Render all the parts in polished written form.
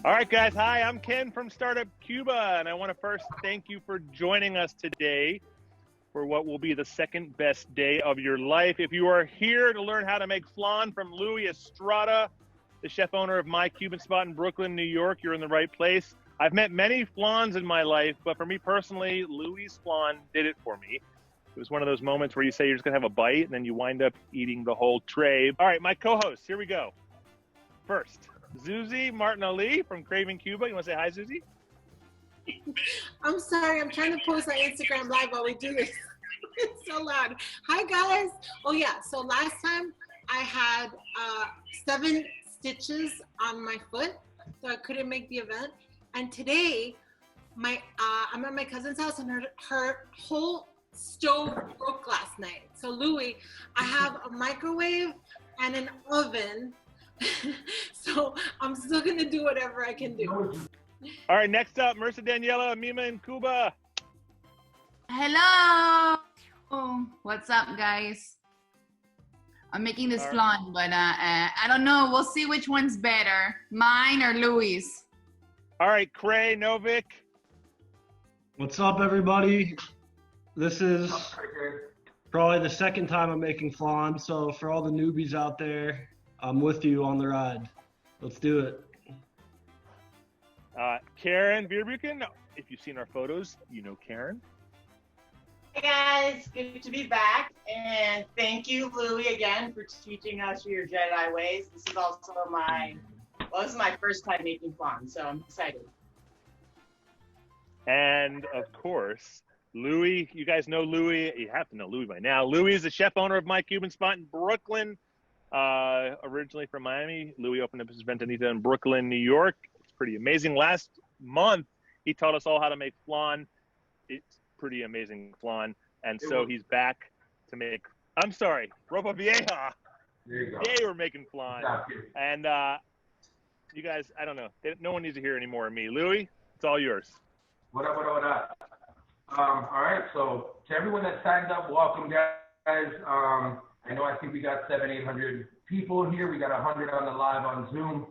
All right, guys. Hi, I'm Ken from Startup Cuba, and I want to first thank you for joining us today for what will be the second best day of your life. If you are here to learn how to make flan from Louie Estrada, the chef owner of My Cuban Spot in Brooklyn, New York, you're in the right place. I've met many flans in my life, but for me personally, Louie's flan did it for me. It was one of those moments where you say you're just going to have a bite, and then you wind up eating the whole tray. All right, my co-hosts, here we go. First, Zuzy Martin-Aly from Craving, Cuba. You want to say hi, Zuzy? I'm sorry, I'm trying to post on Instagram Live while we do this. It's so loud. Hi, guys. Oh, yeah, so last time I had 7 stitches on my foot, so I couldn't make the event. And today, I'm at my cousin's house, and her whole stove broke last night. So, Louie, I have a microwave and an oven. So I'm still gonna do whatever I can do. All right, next up, Marissa Daniela of Mimaincuba. Hello. What's up, guys? I'm making this flan, but I don't know. We'll see which one's better, mine or Louie's. All right, Cray, Novick. What's up, everybody? This is probably the second time I'm making flan, so for all the newbies out there, I'm with you on the ride. Let's do it. Karen Vierbuchen. If you've seen our photos, you know Karen. Hey guys, good to be back, and thank you, Louie, again for teaching us your Jedi ways. This is also this is my first time making flan, so I'm excited. And of course, Louie. You guys know Louie. You have to know Louie by now. Louie is the chef owner of My Cuban Spot in Brooklyn. Originally from Miami, Louie opened up his Ventanita in Brooklyn, New York. It's pretty amazing. Last month, he taught us all how to make flan. It's pretty amazing flan. And so he's back to make, I'm sorry, ropa vieja. There you go. They were making flan. And you guys, I don't know. No one needs to hear any more of me. Louie, it's all yours. What up? All right, so to everyone that signed up, welcome, guys. I think we got 700-800 people here. We got 100 on the live on Zoom.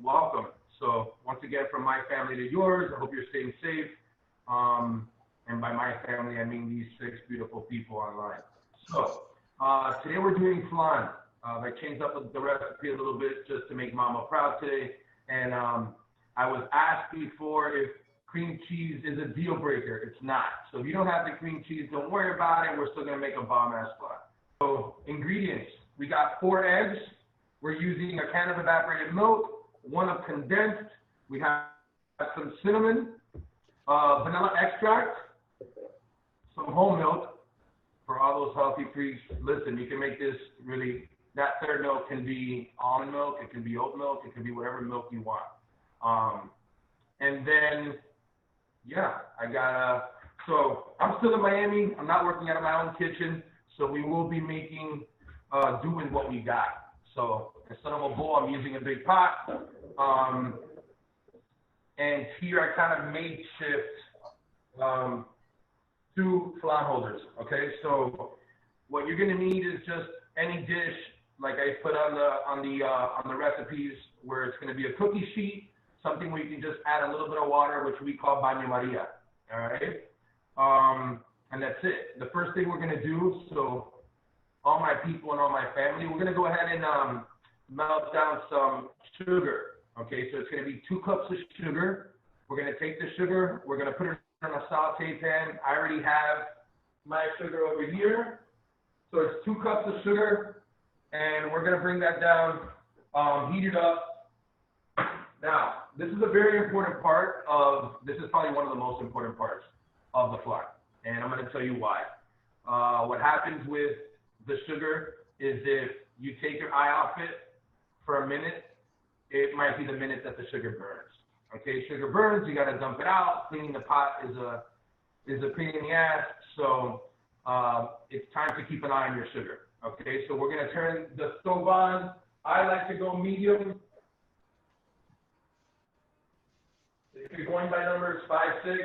Welcome. So once again, from my family to yours, I hope you're staying safe. And by my family, I mean these 6 beautiful people online. So today we're doing flan. I changed up the recipe a little bit just to make Mama proud today. And I was asked before if cream cheese is a deal breaker. It's not. So if you don't have the cream cheese, don't worry about it. We're still going to make a bomb-ass flan. So ingredients, we got 4 eggs. We're using a can of evaporated milk, 1 of condensed. We have some cinnamon, vanilla extract, some whole milk for all those healthy freaks. Listen, you can make this really, that third milk can be almond milk, it can be oat milk, it can be whatever milk you want. And then, yeah, so I'm still in Miami. I'm not working out of my own kitchen. So we will be making, doing what we got. So instead of a bowl, I'm using a big pot. And here I kind of makeshift 2 flan holders. Okay, so what you're gonna need is just any dish, like I put on the recipes, where it's gonna be a cookie sheet, something where you can just add a little bit of water, which we call baño Maria. All right. And that's it. The first thing we're going to do, so all my people and all my family, we're going to go ahead and melt down some sugar. Okay, so it's going to be 2 cups of sugar. We're going to take the sugar. We're going to put it in a saute pan. I already have my sugar over here. So it's 2 cups of sugar. And we're going to bring that down, heat it up. Now, this is a very important part this is probably one of the most important parts of the flan. And I'm going to tell you why. What happens with the sugar is if you take your eye off it for a minute, it might be the minute that the sugar burns. Okay, sugar burns, you got to dump it out. Cleaning the pot is a pain in the ass. So it's time to keep an eye on your sugar. Okay, so we're going to turn the stove on. I like to go medium. If you're going by numbers 5, 6.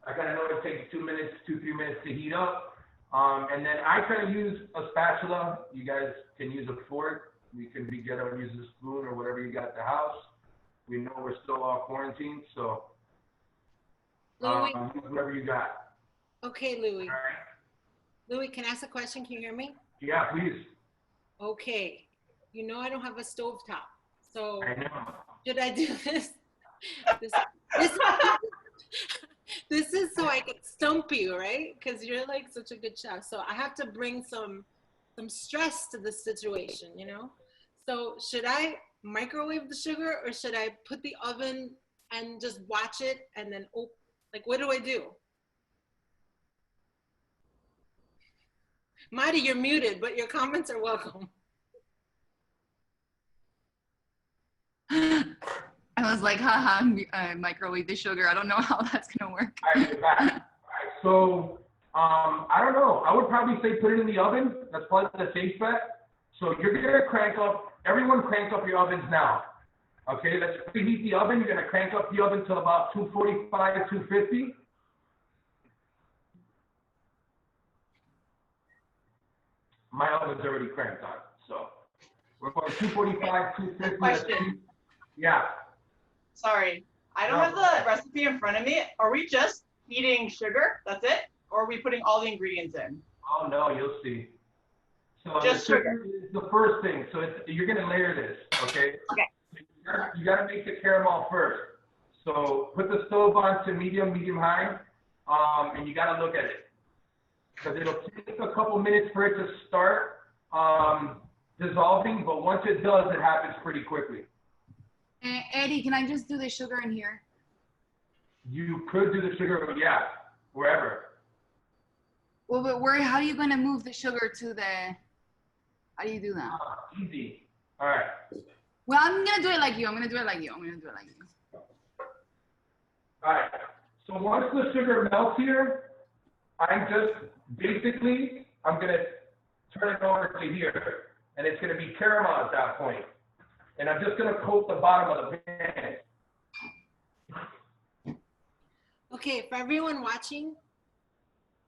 I kind of know it takes 2 minutes, 2-3 minutes to heat up. And then I try to use a spatula. You guys can use a fork. We can be ghetto and use a spoon or whatever you got at the house. We know we're still all quarantined, so Louie. use whatever you got. Okay, Louie. All right. Louie, can I ask a question? Can you hear me? Yeah, please. Okay. You know I don't have a stovetop. So I know. should I do this? This is so I can stump you, right? Because you're like such a good chef. So I have to bring some stress to the situation, you know? So should I microwave the sugar or should I put the oven and just watch it and then, like, what do I do? Marty, you're muted, but your comments are welcome. I was like, haha, microwave the sugar. I don't know how that's gonna work. All right, we're back. All right, so I don't know. I would probably say put it in the oven. That's probably the safe bet. So you're gonna crank up. Everyone crank up your ovens now. Okay, let's preheat the oven. You're gonna crank up the oven till about 245, 250. My oven's already cranked on, so we're going 245, 250. Question. Yeah. Sorry, I don't have the recipe in front of me. Are we just heating sugar? That's it? Or are we putting all the ingredients in? Oh no, you'll see. So Just the sugar is the first thing. So you're gonna layer this, okay? Okay. You gotta make the caramel first. So put the stove on to medium high, and you gotta look at it. Because it'll take a couple minutes for it to start dissolving, but once it does, it happens pretty quickly. Eddie, can I just do the sugar in here? You could do the sugar, but yeah, wherever. Well, but how are you gonna move the sugar to the? How do you do that? Easy. All right. Well, I'm gonna do it like you. All right. So once the sugar melts here, I'm gonna turn it over to here, and it's gonna be caramel at that point. And I'm just gonna coat the bottom of the pan. Okay, for everyone watching,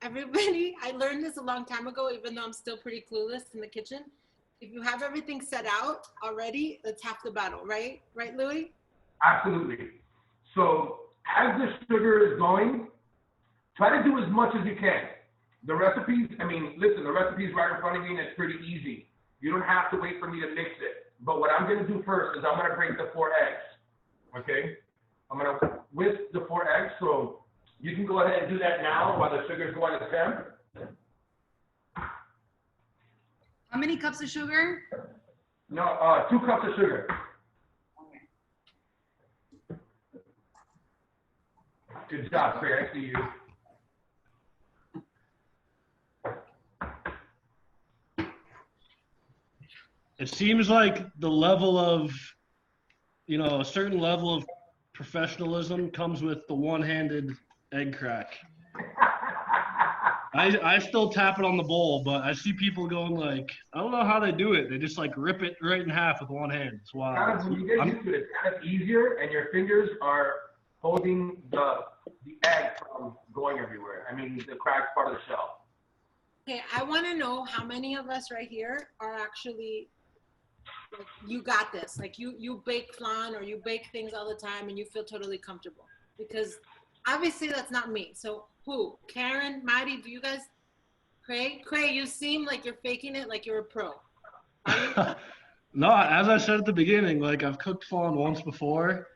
everybody, I learned this a long time ago, even though I'm still pretty clueless in the kitchen. If you have everything set out already, that's half the battle, right? Right, Louie? Absolutely. So as the sugar is going, try to do as much as you can. The recipes, listen, the recipe's right in front of you and it's pretty easy. You don't have to wait for me to mix it. But what I'm gonna do first is I'm gonna break the 4 eggs, okay? I'm gonna whisk the 4 eggs, so you can go ahead and do that now while the sugar's going to temp. How many cups of sugar? No, 2 cups of sugar. Okay. Good job, Cray, I see you. It seems like the level of, a certain level of professionalism comes with the one-handed egg crack. I still tap it on the bowl, but I see people going like, I don't know how they do it. They just like rip it right in half with one hand. It's wild. When you get used to it, it's kind of easier, and your fingers are holding the egg from going everywhere. The cracked part of the shell. Okay, I want to know how many of us right here are actually, like, you got this. Like you bake flan or you bake things all the time and you feel totally comfortable. Because obviously that's not me. So who? Karen, Marty, do you guys? Cray, you seem like you're faking it like you're a pro. Are you? No, as I said at the beginning, like I've cooked flan once before,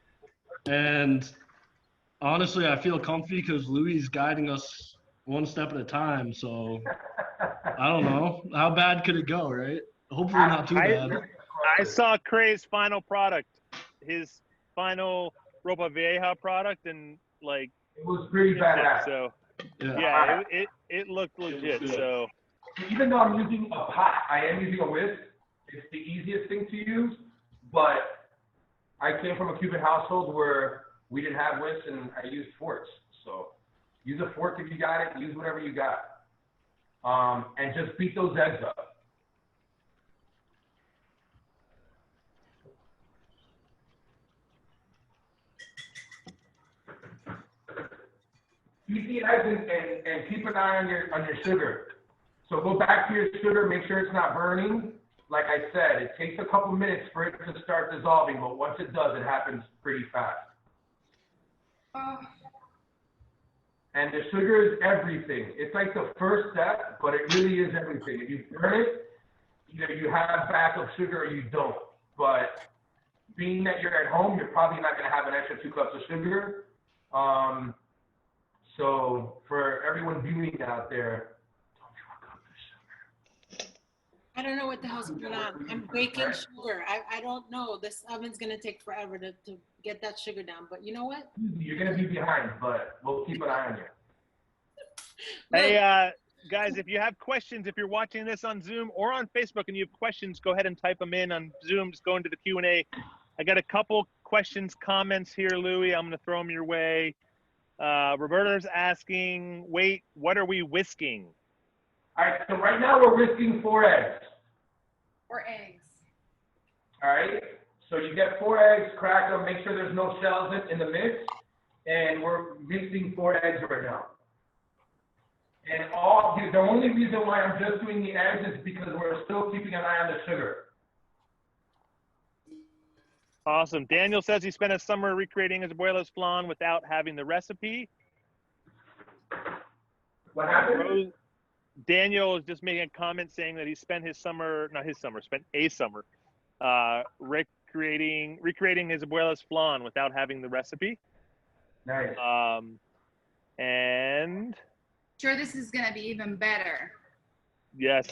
and honestly, I feel comfy because Louie's guiding us one step at a time. So I don't know, how bad could it go, right? Hopefully not too bad. I saw Cray's final product, his final Ropa Vieja product, and like it was pretty badass. So Yeah, it looked legit. So even though I'm using a pot, I am using a whisk. It's the easiest thing to use, but I came from a Cuban household where we didn't have whisks and I used forks. So use a fork if you got it. Use whatever you got, and just beat those eggs up. Beat the eggs and keep an eye on your sugar. So go back to your sugar, make sure it's not burning, like I said, it takes a couple minutes for it to start dissolving, but once it does, it happens pretty fast. And the sugar is everything. It's like the first step, but it really is everything. If you burn it, either you have backup sugar or you don't. But being that you're at home, you're probably not going to have an extra 2 cups of sugar. So for everyone viewing out there, don't fuck up the sugar. I don't know what the hell's going on. I'm baking sugar. I don't know. This oven's going to take forever to get that sugar down. But you know what? You're going to be behind, but we'll keep an eye on you. Hey, guys, if you have questions, if you're watching this on Zoom or on Facebook and you have questions, go ahead and type them in on Zoom. Just go into the Q&A. I got a couple questions, comments here, Louie. I'm going to throw them your way. Roberta's asking, wait, what are we whisking? All right, so right now we're whisking 4 eggs. 4 eggs. All right, so you get 4 eggs, crack them, make sure there's no shells in the mix, and we're mixing 4 eggs right now. And the only reason why I'm just doing the eggs is because we're still keeping an eye on the sugar. Awesome. Daniel says he spent a summer recreating his abuela's flan without having the recipe. What happened? Daniel is just making a comment saying that he spent a summer recreating his abuela's flan without having the recipe. Nice. And Sure, this is gonna be even better. yes.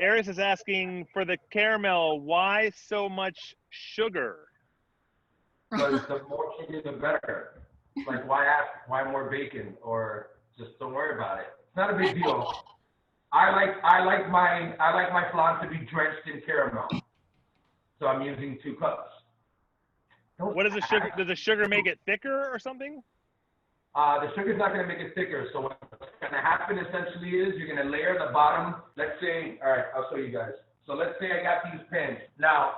Eris is asking for the caramel, why so much sugar? Because the more sugar, the better. Like, why ask? Why more bacon? Or just don't worry about it. It's not a big deal. I like my flan to be drenched in caramel, so I'm using 2 cups. What is the sugar? Does the sugar make it thicker or something? The sugar's not going to make it thicker. So what's going to happen essentially is you're going to layer the bottom. Let's say, all right, I'll show you guys. So let's say I got these pans. Now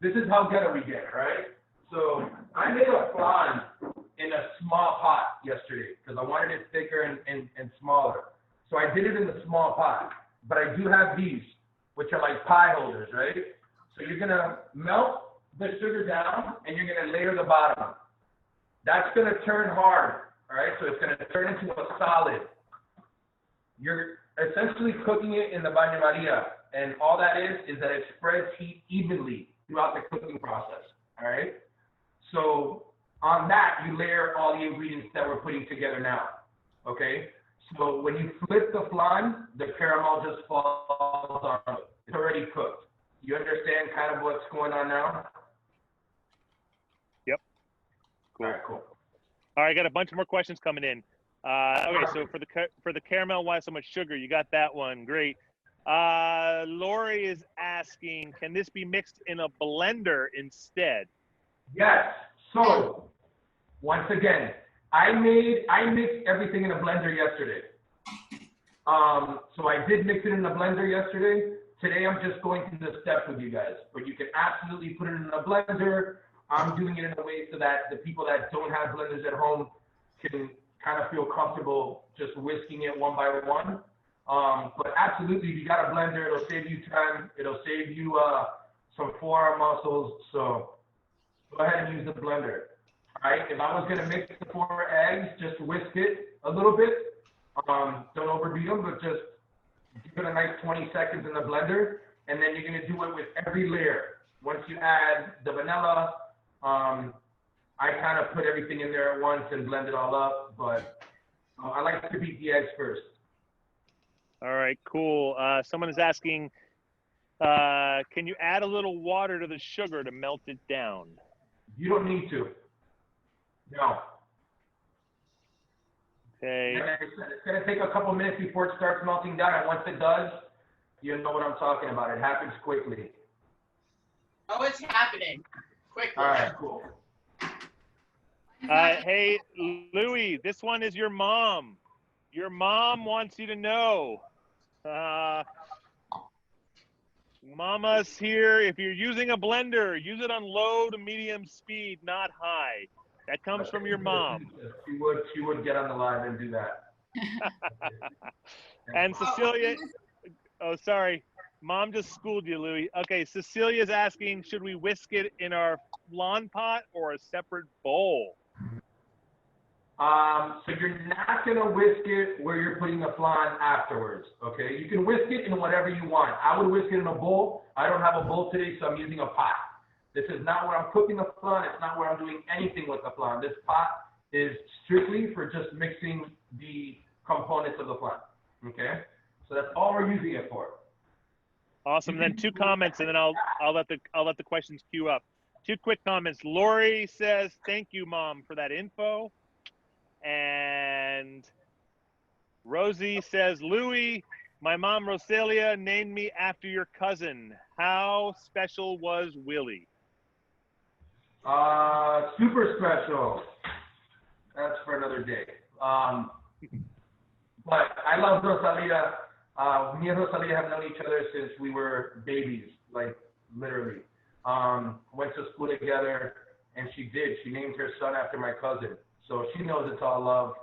this is how ghetto we get, right? So I made a flan in a small pot yesterday because I wanted it thicker and smaller. So I did it in the small pot. But I do have these, which are like pie holders, right? So you're going to melt the sugar down and you're going to layer the bottom. That's going to turn hard, all right? So it's going to turn into a solid. You're essentially cooking it in the baño Maria, and all that is that it spreads heat evenly throughout the cooking process, all right? So on that, you layer all the ingredients that we're putting together now, okay? So when you flip the flan, the caramel just falls on it. It's already cooked. You understand kind of what's going on now? Cool. All right, cool. All right, I got a bunch more questions coming in. Okay, so for the caramel, why so much sugar? You got that one. Great. Lori is asking, can this be mixed in a blender instead? Yes. So once again, I mixed everything in a blender yesterday. So I did mix it in a blender yesterday. Today I'm just going through the steps with you guys, but you can absolutely put it in a blender. I'm doing it in a way so that the people that don't have blenders at home can kind of feel comfortable just whisking it one by one. But absolutely, if you got a blender, it'll save you time. It'll save you some forearm muscles. So go ahead and use the blender. All right. If I was going to mix the 4 eggs, just whisk it a little bit. Don't overbeat them, but just give it a nice 20 seconds in the blender. And then you're going to do it with every layer. Once you add the vanilla, I kind of put everything in there at once and blend it all up, but I like to beat the eggs first. All right, cool. Someone is asking, can you add a little water to the sugar to melt it down? You don't need to. No. Okay. And like I said, it's going to take a couple minutes before it starts melting down, and once it does, you know what I'm talking about. It happens quickly. Oh, it's happening quickly. All right, cool. Hey, Louie, this one is your mom. Your mom wants you to know. Mama's here. If you're using a blender, use it on low to medium speed, not high. That comes from your mom. She would get on the line and do that. And Cecilia, Oh, sorry. Mom just schooled you, Louie. Okay, Cecilia's asking, should we whisk it in our flan pot or a separate bowl? So you're not gonna whisk it where you're putting the flan afterwards, okay? You can whisk it in whatever you want. I would whisk it in a bowl. I don't have a bowl today, so I'm using a pot. This is not where I'm cooking the flan. It's not where I'm doing anything with the flan. This pot is strictly for just mixing the components of the flan, okay? So that's all we're using it for. Awesome. Then 2 comments, and then I'll let the questions queue up. 2 quick comments. Lori says, "Thank you, Mom, for that info." And Rosie says, "Louie, my mom Rosalia named me after your cousin. How special was Willie?" Super special. That's for another day. But I love Rosalia. Me and Rosalia have known each other since we were babies, like literally. Went to school together, and she named her son after my cousin. So she knows it's all love.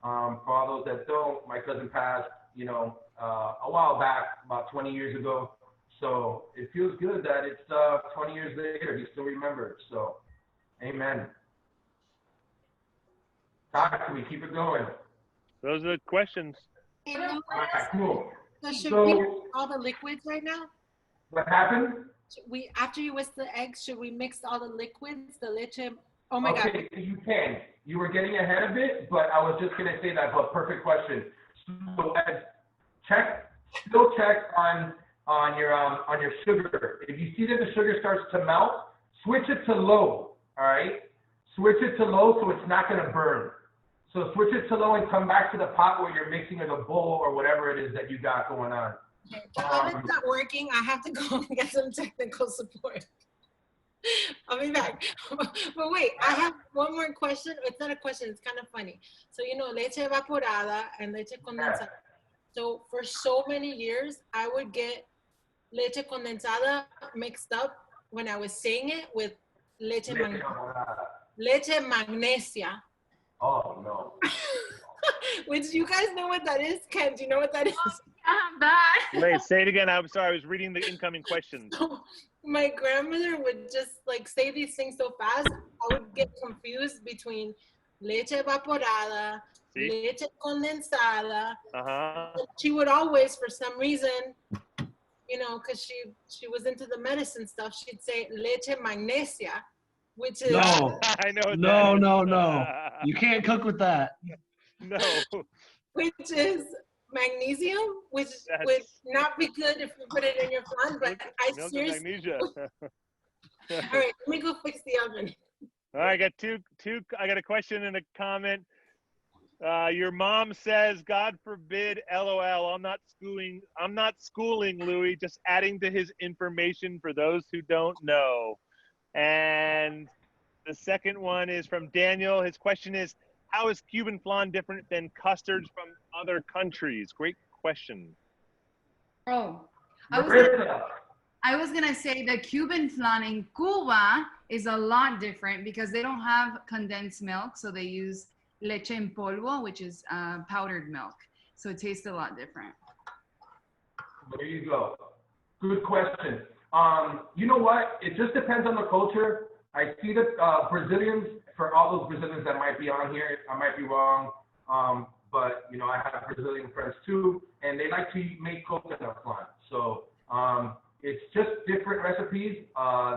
For all those that don't, my cousin passed, a while back, about 20 years ago. So it feels good that it's 20 years later, he still remembers. So, amen. Talk to me, keep it going. Those are the questions. Hey, Louis, All right, cool. so should we mix all the liquids right now? What happened? After you whisk the eggs, should we mix all the liquids, the leche? Oh my God. Okay, you can. You were getting ahead of it, but I was just gonna say that. But perfect question. So still check on your sugar. If you see that the sugar starts to melt, switch it to low. All right, switch it to low so it's not gonna burn. So switch it to low and come back to the pot where you're mixing in a bowl or whatever it is that you got going on. Okay, if it's not working, I have to go and get some technical support. I'll be back. But wait, I have one more question. It's not a question, it's kind of funny. So, leche evaporada and leche condensada. So for so many years, I would get leche condensada mixed up when I was saying it with leche magnesia. Oh, no. Which you guys know what that is? Ken, do you know what that is? Wait, say it again. I'm sorry. I was reading the incoming questions. So, my grandmother would just say these things so fast, I would get confused between leche evaporada, leche condensada. She would always, for some reason, because she was into the medicine stuff, she'd say leche magnesia, which is no. I know. No. You can't cook with that. No. Which is magnesium, which would not be good if you put it in your flan, but I seriously. Magnesia. All right, let me go fix the oven. All right, I got two. I got a question and a comment. Your mom says, "God forbid, LOL. I'm not schooling Louie. Just adding to his information for those who don't know." And the second one is from Daniel. His question is, how is Cuban flan different than custards from other countries? Great question. Oh, I was gonna say the Cuban flan in Cuba is a lot different because they don't have condensed milk, so they use leche en polvo, which is powdered milk. So it tastes a lot different. There you go. Good question. You know what? It just depends on the culture. I see that Brazilians, for all those Brazilians that might be on here, I might be wrong, but I have Brazilian friends too, and they like to make coconut flan. So it's just different recipes.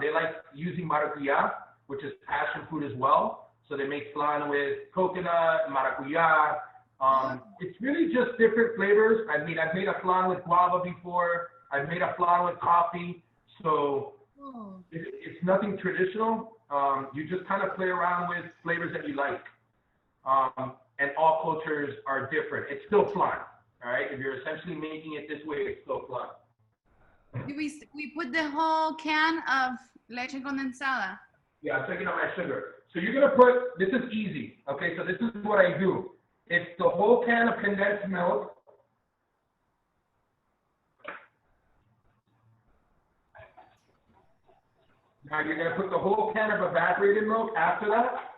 They like using maracuyá, which is passion fruit as well. So they make flan with coconut, maracuyá. It's really just different flavors. I've made a flan with guava before. I've made a flan with coffee. So it's nothing traditional. You just kind of play around with flavors that you like. And all cultures are different. It's still flan, all right? If you're essentially making it this way, it's still flan. We put the whole can of leche condensada. Yeah, I'm taking out my sugar. So you're gonna put, this is easy, okay? So this is what I do. It's the whole can of condensed milk. Now you're gonna put the whole can of evaporated milk after that.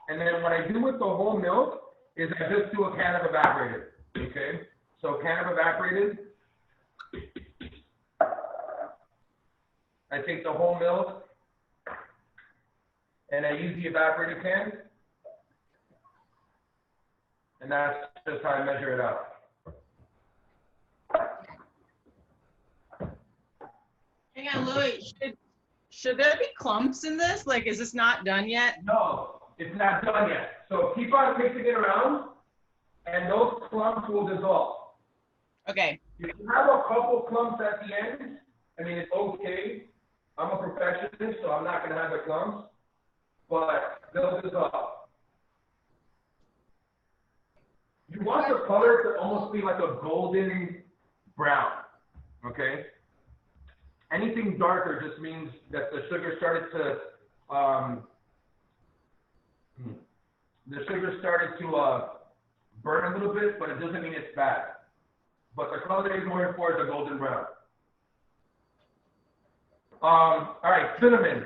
And then what I do with the whole milk is I just do a can of evaporated, okay? So can of evaporated. I take the whole milk and I use the evaporated can. And that's just how I measure it out. Hang on, Louie. Should there be clumps in this? Like, is this not done yet? No, it's not done yet. So keep on mixing it around, and those clumps will dissolve. Okay. If you have a couple clumps at the end, I mean, it's okay. I'm a perfectionist, so I'm not going to have the clumps, but they'll dissolve. You want the color to almost be like a golden brown, okay? Anything darker just means that the sugar started to burn a little bit, but it doesn't mean it's bad. But the color you're going for is a golden brown. All right, cinnamon.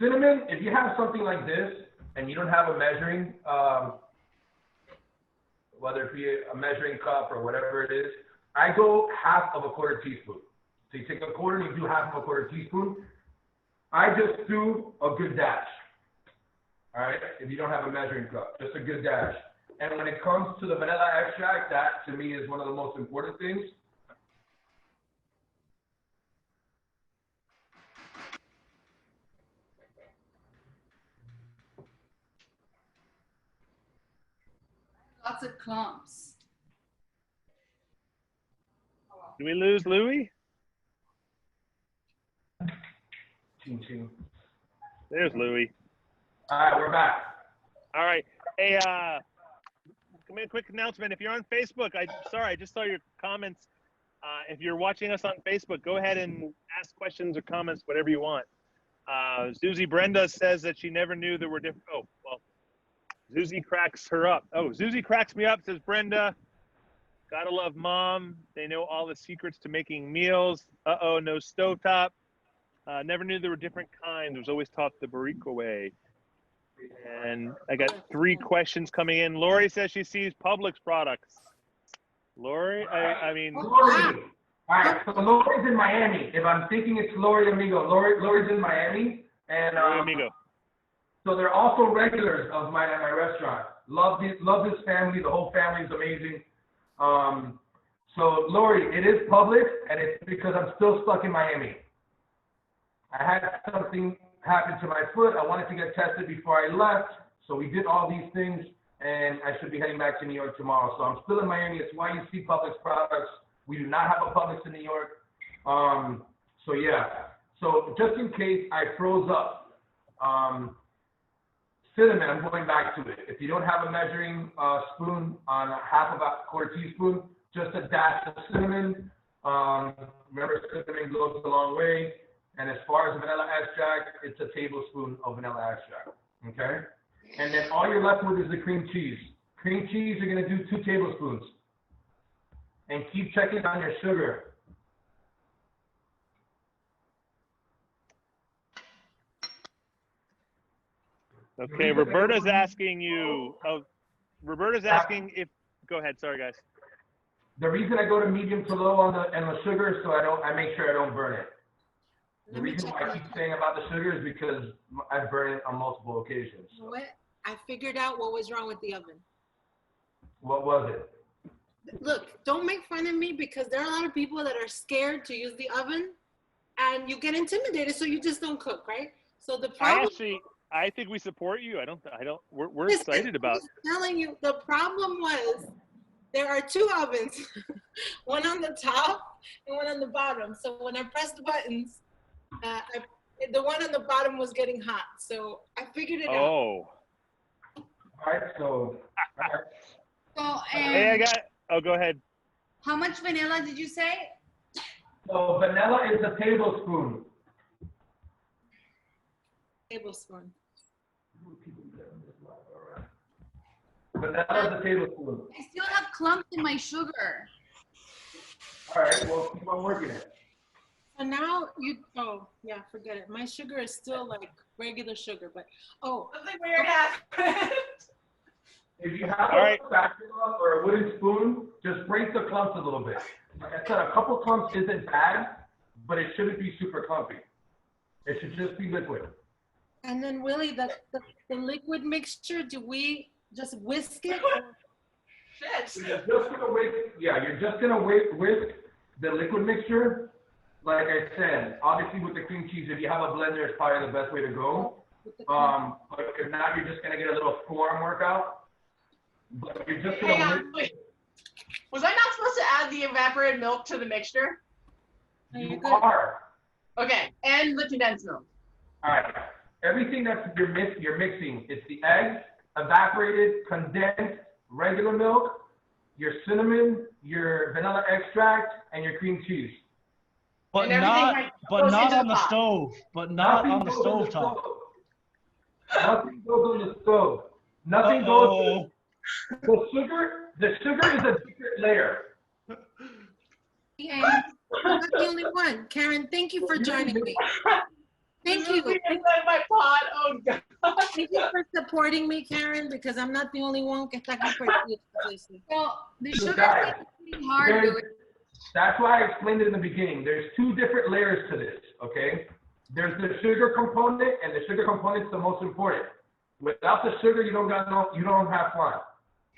Cinnamon, if you have something like this and you don't have a measuring, whether it be a measuring cup or whatever it is, I go half of a quarter teaspoon. So you take a quarter and you do half of a quarter teaspoon. I just do a good dash. All right, if you don't have a measuring cup, just a good dash. And when it comes to the vanilla extract, that to me is one of the most important things. Lots of clumps. Do we lose Louie? Ching, ching. There's Louie. All right, we're back. All right. Hey, come in, quick announcement. If you're on Facebook, I just saw your comments. If you're watching us on Facebook, go ahead and ask questions or comments, whatever you want. Zuzy Brenda says that she never knew there were different. Oh, well, Zuzy cracks her up. Oh, Zuzy cracks me up, says Brenda. Gotta love mom. They know all the secrets to making meals. Uh-oh, no stovetop. Never knew there were different kinds. Was always taught the Barrico way. And I got 3 questions coming in. Lori says she sees Publix products. Lori, I mean. Lori. All right, so Lori's in Miami. If I'm thinking it's Lori Amigo, Lori's in Miami. And Lori Amigo. So they're also regulars of my restaurant. Love this family. The whole family is amazing. So Lori, it is Publix, and it's because I'm still stuck in Miami. I had something happen to my foot. I wanted to get tested before I left, so we did all these things, and I should be heading back to New York tomorrow. So I'm still in Miami. It's why you see Publix products. We do not have a Publix in New York. So yeah. So just in case I froze up, cinnamon, I'm going back to it. If you don't have a measuring spoon on half of a quarter teaspoon, just a dash of cinnamon. Remember, cinnamon goes a long way. And as far as vanilla extract, it's a tablespoon of vanilla extract, okay? And then all you're left with is the cream cheese. Cream cheese, you're gonna do 2 tablespoons. And keep checking on your sugar. Okay, Roberta's asking you. Oh, Roberta's asking if. Go ahead. Sorry, guys. The reason I go to medium to low on the sugar is so I make sure I don't burn it. The reason why I keep saying about the sugar is because I burn it on multiple occasions. You know what? I figured out what was wrong with the oven. What was it? Look, don't make fun of me because there are a lot of people that are scared to use the oven and you get intimidated, so you just don't cook, right? So the problem. I think we support you. We're excited about it. I'm telling you, the problem was there are 2 ovens, one on the top and one on the bottom. So when I pressed the buttons, the one on the bottom was getting hot. So I figured it out. Oh. All right, so. So, Hey, I got. Oh, go ahead. How much vanilla did you say? So vanilla is a tablespoon. Tablespoon. Vanilla is a tablespoon. I still have clumps in my sugar. All right, well, keep on working it. And now yeah, forget it. My sugar is still like regular sugar, but Something weird happened. If you have a spatula or a wooden spoon, just break the clumps a little bit. Like I said, a couple clumps isn't bad, but it shouldn't be super clumpy. It should just be liquid. And then Willie, the liquid mixture, do we just whisk it? Shit. You're just gonna whisk the liquid mixture. Like I said, obviously with the cream cheese, if you have a blender, it's probably the best way to go. But if not, you're just gonna get a little forearm workout. But you're just gonna. Hang on, wait. Was I not supposed to add the evaporated milk to the mixture? You are. Okay, and the condensed milk. All right. Everything that you're mixing, it's the eggs, evaporated, condensed, regular milk, your cinnamon, your vanilla extract, and your cream cheese. But not on the stove. But not on the stove top. Nothing goes on the stove. Nothing goes. The sugar is a different layer. And I'm not the only one. Karen, thank you for joining me. Thank you. Inside my pot. Oh God. Thank you for supporting me, Karen, because I'm not the only one que está aquí por ti. Well, the So sugar guys, is pretty hard. that's why I explained it in the beginning. There's two different layers to this, okay? There's the sugar component, and the sugar component is the most important. Without the sugar, you don't have flan, all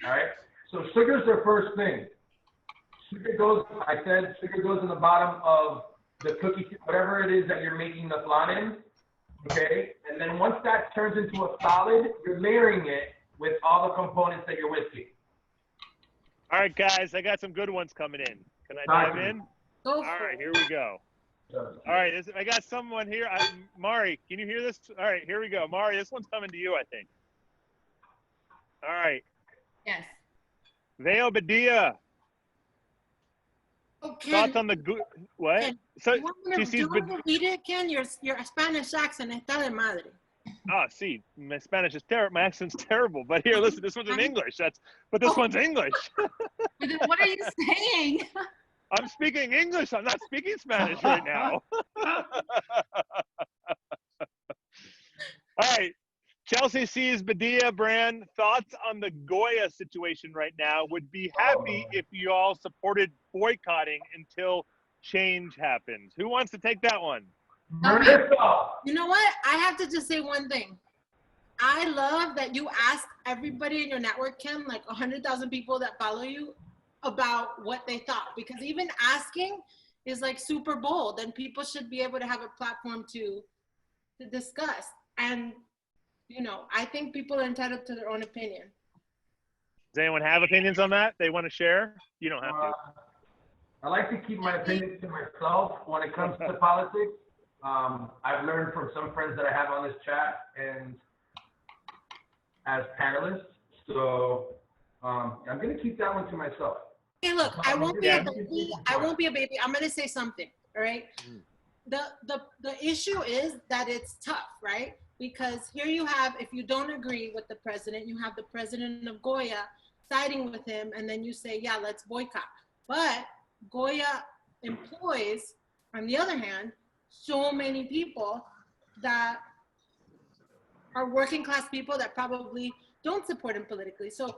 right? So sugar's the first thing. Sugar goes in the bottom of the cookie, whatever it is that you're making the flan in, okay? And then once that turns into a solid, you're layering it with all the components that you're whisking. All right, guys, I got some good ones coming in. Can I dive in? All right, here we go. All right, I got someone here. Mari, can you hear this? All right, here we go. Mari, this one's coming to you, I think. All right. Yes. Veo Badia. Okay. Thoughts on the what? Ken, So do you want to read it, Ken? Your Spanish accent está de madre. See, my Spanish is terrible. My accent's terrible. But here, listen, this one's in English. But this one's English. But then what are you saying? I'm speaking English. I'm not speaking Spanish right now. All right. Chelsea sees Badia brand. Thoughts on the Goya situation right now? Would be happy if you all supported boycotting until change happens. Who wants to take that one? You know what? I have to just say one thing. I love that you asked everybody in your network, Ken, like 100,000 people that follow you, about what they thought. Because even asking is like super bold, and people should be able to have a platform to discuss. And you know, I think people are entitled to their own opinion. Does anyone have opinions on that they want to share? You don't have to. I like to keep my opinions to myself when it comes to politics. I've learned from some friends that I have on this chat and as panelists. So I'm going to keep that one to myself. Hey, look, I won't be a baby. I won't be a baby. I'm going to say something, all right? The issue is that it's tough, right? Because here you have, if you don't agree with the president, you have the president of Goya siding with him, and then you say, yeah, let's boycott. But Goya employs, on the other hand, so many people that are working class people that probably don't support him politically. So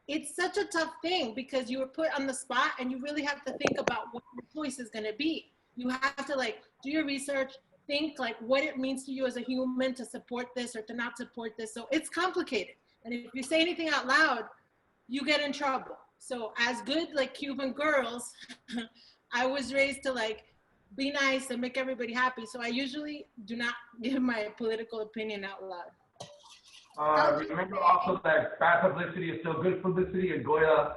it's such a tough thing because you were put on the spot and you really have to think about what your choice is going to be. You have to like do your research, think like what it means to you as a human to support this or to not support this. So it's complicated. And if you say anything out loud, you get in trouble. So as good like Cuban girls, I was raised to like be nice and make everybody happy. So I usually do not give my political opinion out loud. Remember also that bad publicity is still good publicity, and Goya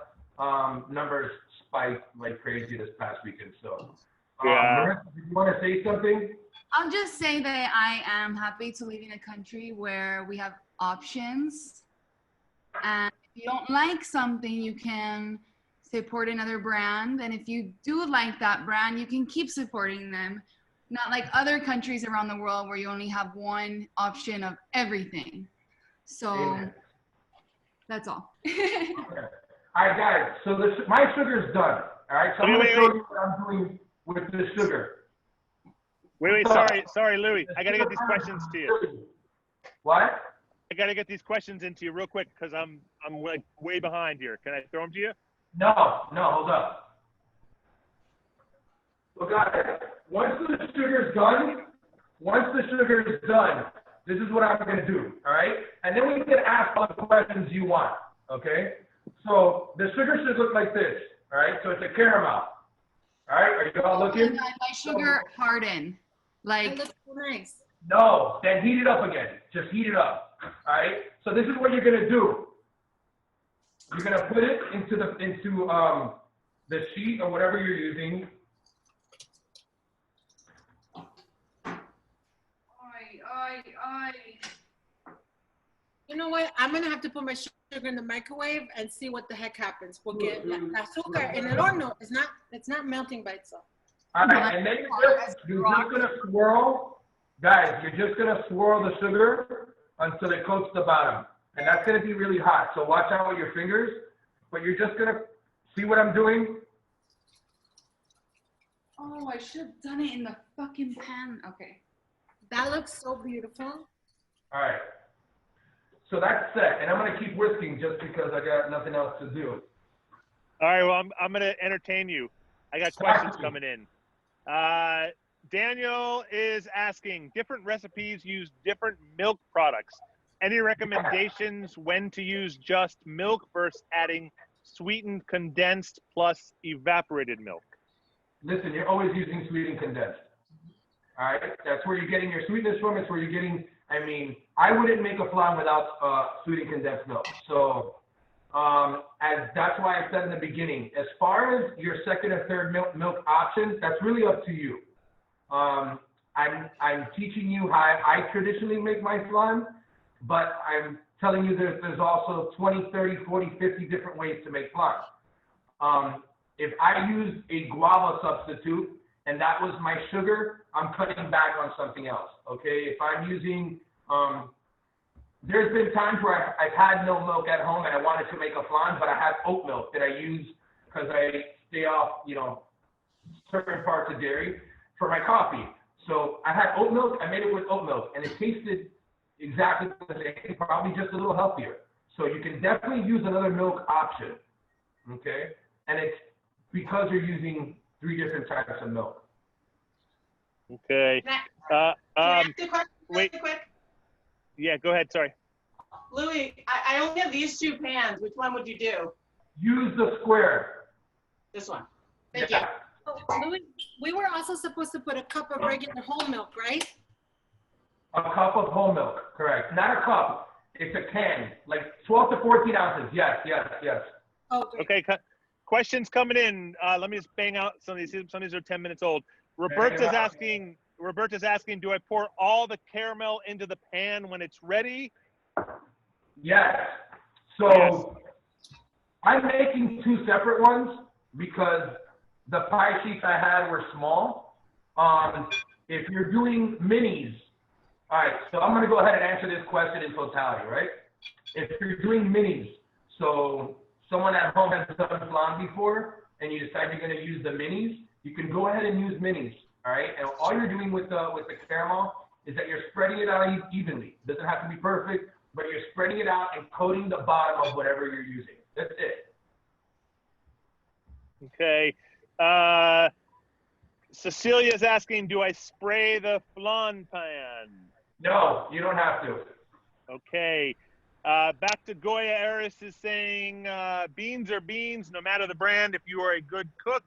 numbers spiked like crazy this past weekend. So, Marissa, do you want to say something? I'll just say that I am happy to live in a country where we have options. And if you don't like something, you can support another brand. And if you do like that brand, you can keep supporting them. Not like other countries around the world where you only have one option of everything. So that's all. Okay. All right, guys. So my sugar's done. All right. So I'm going to show you what I'm doing with the sugar. Wait, sorry, Louie. I got to get these questions to you. What? I got to get these questions into you real quick because I'm like way behind here. Can I throw them to you? No, hold up. So guys, once the sugar's done, Once the sugar is done, this is what I'm going to do, all right? And then we can ask all the questions you want, okay? So the sugar should look like this, all right? So it's a caramel, all right? Are you all looking? My sugar harden. Like, That looks so nice. No, then heat it up again. Just heat it up, all right? So this is what you're going to do. You're going to put it into the sheet or whatever you're using. You know what? I'm gonna have to put my sugar in the microwave and see what the heck happens. Porque la azúcar en el horno is not, it's not melting by itself. All right, and then you're just gonna swirl, guys. You're just gonna swirl the sugar until it coats the bottom, and that's gonna be really hot. So watch out with your fingers. But you're just gonna see what I'm doing. oh, I should have done it in the fucking pan. Okay. That looks so beautiful. All right. So that's set, and I'm gonna keep whisking just because I got nothing else to do. All right, well, I'm going to entertain you. I got questions coming in. Daniel is asking, different recipes use different milk products. Any recommendations when to use just milk versus adding sweetened condensed plus evaporated milk? Listen, you're always using sweetened condensed. All right, that's where you're getting your sweetness from. It's where you're getting, I mean, I wouldn't make a flan without sweetened condensed milk. So that's why I said in the beginning, as far as your second or third milk options, that's really up to you. I'm teaching you how I traditionally make my flan, but I'm telling you there's also 20, 30, 40, 50 different ways to make flan. If I use a guava substitute and that was my sugar, I'm cutting back on something else, okay? If I'm using, there's been times where I've had no milk at home and I wanted to make a flan, but I have oat milk that I use because I stay off, certain parts of dairy for my coffee. So I had oat milk, I made it with oat milk, and it tasted exactly the same, probably just a little healthier. So you can definitely use another milk option, okay? And it's because you're using 3 different types of milk. Okay. Can I ask you a question wait. really quick? Yeah, go ahead. Sorry. Louie, I only have these 2 pans. Which one would you do? Use the square. This one. Thank Yeah. you. Oh, Louis, we were also supposed to put a cup of regular whole milk, right? A cup of whole milk, correct. Not a cup. It's a can, like 12 to 14 ounces. Yes. Oh, great. Okay. Questions coming in. Let me just bang out some of these. Some of these are 10 minutes old. Roberta's asking, do I pour all the caramel into the pan when it's ready? Yes. So Yes. I'm making 2 separate ones because the pie sheets I had were small. If you're doing minis, all right, so I'm going to go ahead and answer this question in totality, right? If you're doing minis, so someone at home has done flan before and you decide you're going to use the minis, you can go ahead and use minis, all right? And all you're doing with the caramel is that you're spreading it out evenly. It doesn't have to be perfect, but you're spreading it out and coating the bottom of whatever you're using. That's it. Okay. Cecilia's asking, do I spray the flan pan? No, you don't have to. Okay. Back to Goya Aris is saying, beans are beans, no matter the brand. If you are a good cook,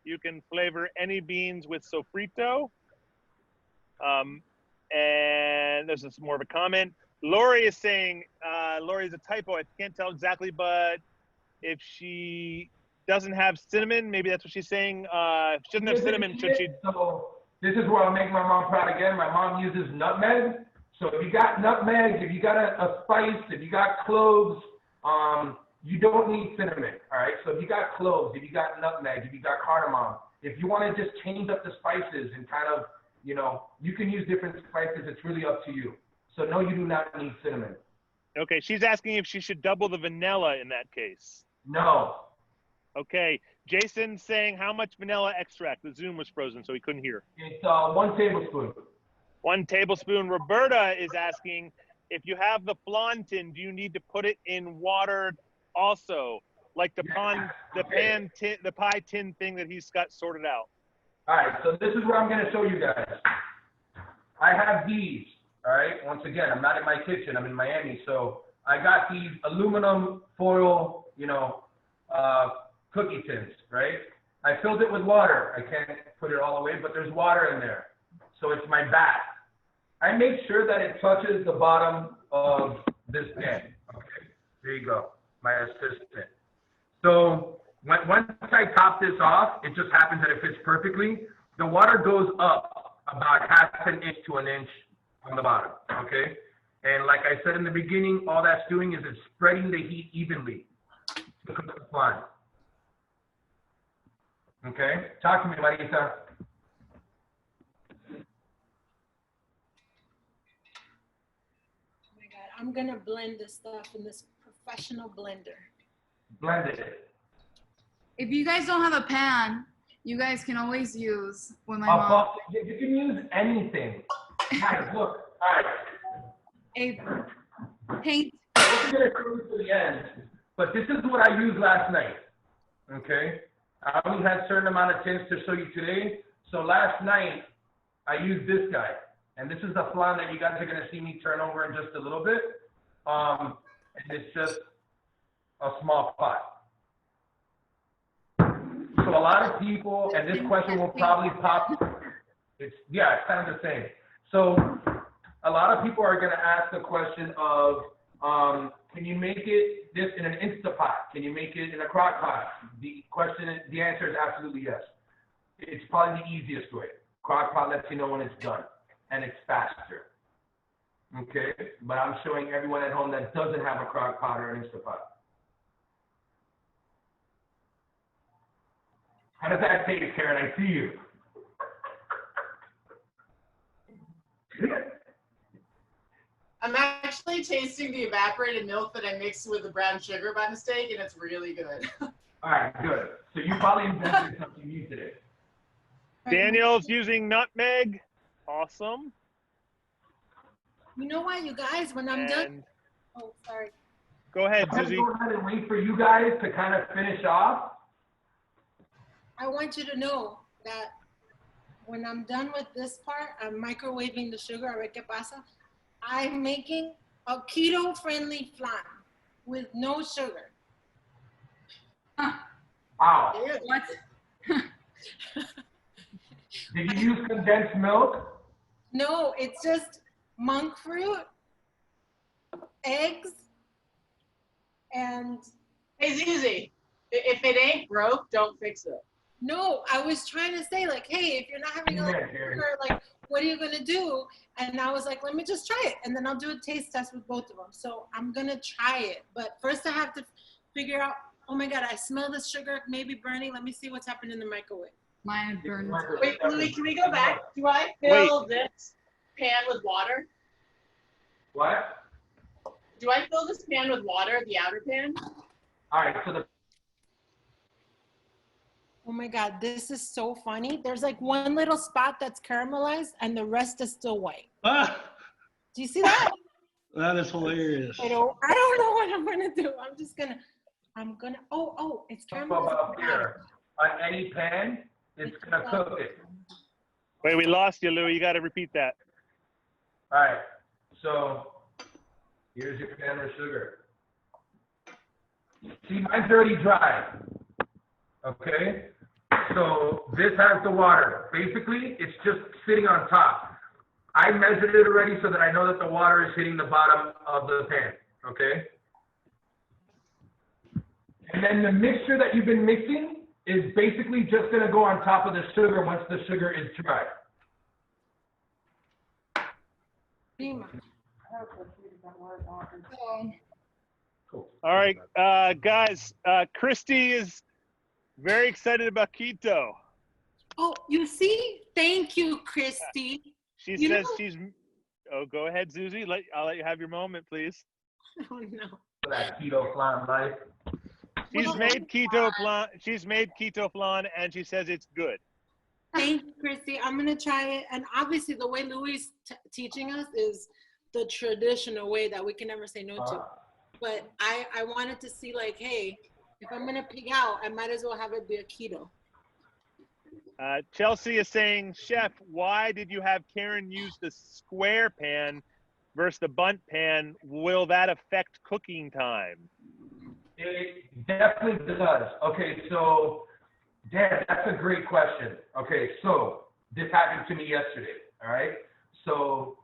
you can flavor any beans with sofrito. And this is more of a comment. Lori is saying, Lori is a typo. I can't tell exactly, but if she doesn't have cinnamon, maybe that's what she's saying. If she doesn't have cinnamon, should she? So this is where I'll make my mom proud again. My mom uses nutmeg. So if you got nutmeg, if you got a spice, if you got cloves, you don't need cinnamon, all right? So if you got cloves, if you got nutmeg, if you got cardamom, if you want to just change up the spices and kind of, you can use different spices. It's really up to you. So no, you do not need cinnamon. Okay, she's asking if she should double the vanilla in that case. No. Okay, Jason's saying how much vanilla extract? The Zoom was frozen, so he couldn't hear. It's 1 tablespoon. 1 tablespoon. Roberta is asking, if you have the flan tin, do you need to put it in water also, like the pie tin thing that he's got sorted out? All right, so this is what I'm going to show you guys. I have these, all right? Once again, I'm not in my kitchen. I'm in Miami. So I got these aluminum foil, cookie tins, right? I filled it with water. I can't put it all away, but there's water in there. So it's my bath. I make sure that it touches the bottom of this pan. Okay, there you go, my assistant. So once I top this off, it just happens that it fits perfectly. The water goes up about half an inch to an inch on the bottom, okay? And like I said in the beginning, all that's doing is it's spreading the heat evenly to cook the flan. Okay, talk to me, Marissa. I'm gonna blend this stuff in this professional blender. Blend it. If you guys don't have a pan, you guys can always use what my mom. You can use anything. Guys, look. All right. A paint. I'm gonna go to the end, but this is what I used last night. Okay. I only had a certain amount of tins to show you today. So last night I used this guy. And this is the flan that you guys are going to see me turn over in just a little bit. And it's just a small pot. So a lot of people, and this question will probably pop. It's kind of the same. So a lot of people are going to ask the question of, can you make this in an Instapot? Can you make it in a crock pot? The answer is absolutely yes. It's probably the easiest way. Crock pot lets you know when it's done. And it's faster, okay? But I'm showing everyone at home that doesn't have a crock pot or an Instapot. How does that taste, Karen? I see you. I'm actually tasting the evaporated milk that I mixed with the brown sugar by mistake, and it's really good. All right, good. So you probably invented something new today. Daniel's using nutmeg. Awesome. You know what, you guys, when I'm done. Oh, sorry. Go ahead, I'm Zuzy. going to go ahead and wait for you guys to kind of finish off. I want you to know that when I'm done with this part, I'm microwaving the sugar. A ver qué pasa. I'm making a keto-friendly flan with no sugar. Wow. What? Did you use condensed milk? No, it's just monk fruit, eggs, and... Hey, Zuzy, if it ain't broke, don't fix it. No, I was trying to say, like, hey, if you're not having a lot of sugar, like, what are you going to do? And I was like, let me just try it. And then I'll do a taste test with both of them. So I'm going to try it. But first I have to figure out, oh, my God, I smell the sugar maybe burning. Let me see what's happening in the microwave. Mine burned. Wait, Louie, can we go back? Do I fill this pan with water? What? Do I fill this pan with water, the outer pan? All right, so Oh my God, this is so funny. There's like one little spot that's caramelized and the rest is still white. Ah, Do you see that? that is hilarious. I don't know what I'm gonna do. Oh, it's caramelized. up here on any pan, it's gonna cook it. Wait, we lost you, Louie. You got to repeat that. All right, so here's your pan of sugar. See, mine's already dry. Okay, so this has the water. Basically, it's just sitting on top. I measured it already so that I know that the water is hitting the bottom of the pan. Okay. And then the mixture that you've been mixing is basically just going to go on top of the sugar once the sugar is dry. Cool. All right, guys, Christy is very excited about keto. Oh, you see? Thank you, Christy. She says she's, oh, go ahead, Zuzy. I'll let you have your moment, please. Oh, no. That keto flan life. She's made keto flan. She's made keto flan, and she says it's good. Thank you, Christy. I'm going to try it. And obviously, the way Louie is teaching us is the traditional way that we can never say no to. But I wanted to see, like, hey, if I'm going to pig out, I might as well have it be a keto. Chelsea is saying, Chef, why did you have Karen use the square pan versus the bunt pan? Will that affect cooking time? It definitely does. Okay, so, Dan, that's a great question. Okay, so this happened to me yesterday, all right? So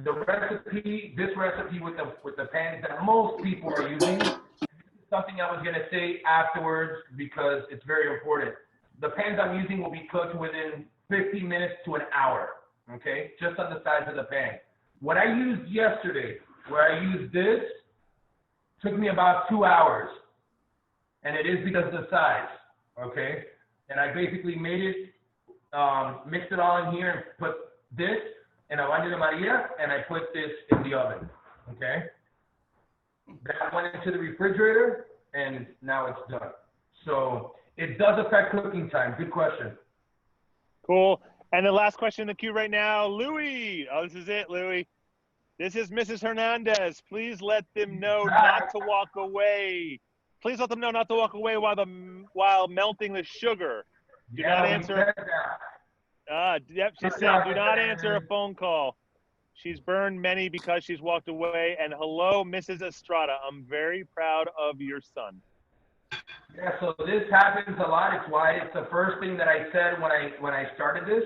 the recipe, this recipe with the pans that most people are using, this is something I was going to say afterwards because it's very important. The pans I'm using will be cooked within 15 minutes to an hour, okay? Just on the size of the pan. What I used yesterday, where I used this, took me about 2 hours. And it is because of the size, okay? And I basically made it, mixed it all in here and put this in a baño de Maria, and I put this in the oven, okay? That went into the refrigerator, and now it's done. So it does affect cooking time. Good question. Cool. And the last question in the queue right now, Louie. Oh, this is it, Louie. This is Mrs. Hernandez. Please let them know not to walk away. Please let them know not to walk away while melting the sugar. Do not answer. Yep, she's saying do not answer a phone call. She's burned many because she's walked away. And hello, Mrs. Estrada. I'm very proud of your son. Yeah, so this happens a lot. It's why it's the first thing that I said when I started this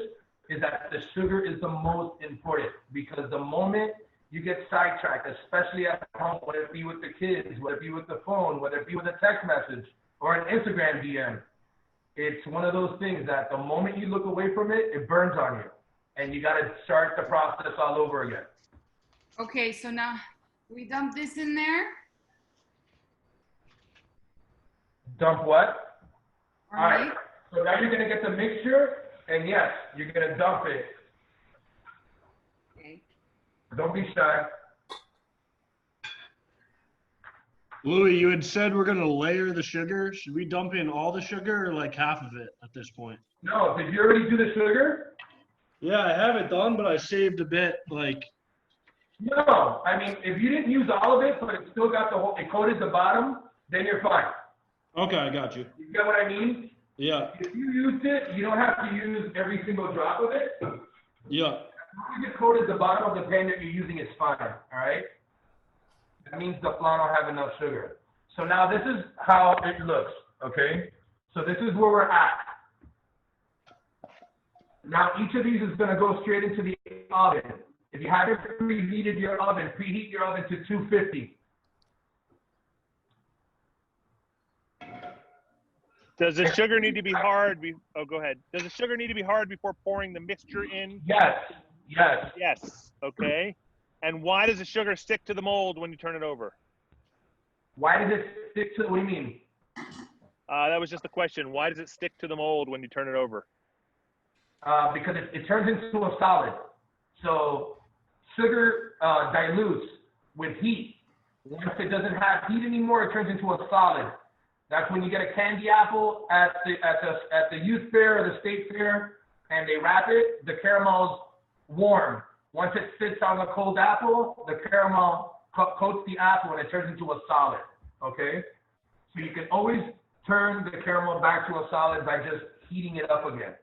is that the sugar is the most important, because the moment you get sidetracked, especially at home, whether it be with the kids, whether it be with the phone, whether it be with a text message or an Instagram DM, it's one of those things that the moment you look away from it, it burns on you. And you got to start the process all over again. Okay, so now we dump this in there. Dump what? All right. So now you're going to get the mixture, and yes, you're going to dump it. Okay. Don't be shy. Louie, you had said we're going to layer the sugar. Should we dump in all the sugar or like half of it at this point? No, did you already do the sugar? Yeah, I have it done, but I saved a bit, like. No, I mean, if you didn't use all of it, but it still got it coated the bottom, then you're fine. Okay, I got you. You get what I mean? Yeah. If you used it, you don't have to use every single drop of it. Yeah. As long as you coated the bottom of the pan that you're using, it's fine, all right? That means the flan will have enough sugar. So now this is how it looks, okay? So this is where we're at. Now each of these is going to go straight into the oven. If you haven't preheated your oven, preheat your oven to 250. Does the sugar need to be hard? Oh, go ahead. Does the sugar need to be hard before pouring the mixture in? Yes. Yes. Yes. Okay. And why does the sugar stick to the mold when you turn it over? Why does it stick to, what do you mean? That was just the question. Why does it stick to the mold when you turn it over? Because it turns into a solid. So sugar dilutes with heat. Once it doesn't have heat anymore, it turns into a solid. That's when you get a candy apple at the youth fair or the state fair, and they wrap it. The caramel's warm. Once it sits on the cold apple, the caramel coats the apple and it turns into a solid. Okay, so you can always turn the caramel back to a solid by just heating it up again.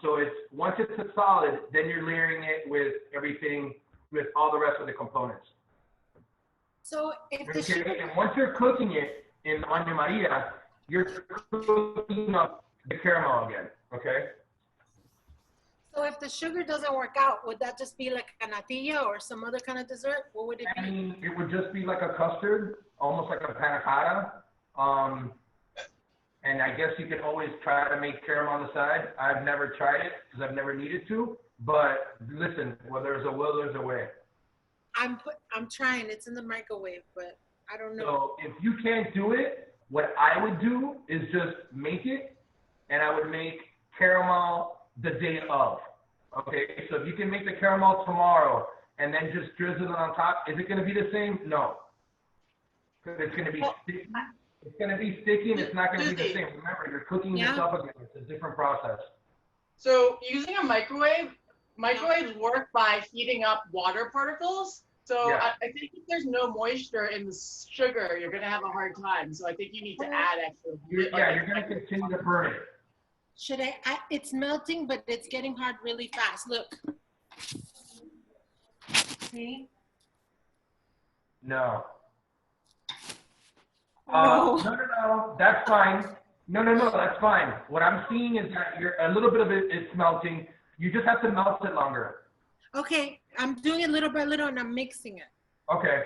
So once it's a solid, then you're layering it with everything, with all the rest of the components. So if the sugar, And once you're cooking it in baño Maria, you're cooking up the caramel again, okay? so if the sugar doesn't work out, would that just be like a natilla or some other kind of dessert? What would it be? I mean, it would just be like a custard, almost like a panna cotta. And I guess you can always try to make caramel on the side. I've never tried it because I've never needed to. But listen, where there's a will, there's a way. I'm trying. It's in the microwave, but I don't know. So if you can't do it, what I would do is just make it, and I would make caramel the day of. Okay, so if you can make the caramel tomorrow and then just drizzle it on top, is it going to be the same? No. Because it's going to be sticky. It's going to be sticky and it's not going to be the same. Remember, you're cooking this up again. It's a different process. So using a microwaves work by heating up water particles. So Yeah. I think if there's no moisture in the sugar, you're going to have a hard time. So I think you need to add extra. You're going to continue to burn it. Should it's melting, but it's getting hard really fast. Look. See? No. No. No. That's fine. No, that's fine. What I'm seeing is that you're a little bit of it is melting. You just have to melt it longer. Okay, I'm doing it little by little and I'm mixing it. Okay.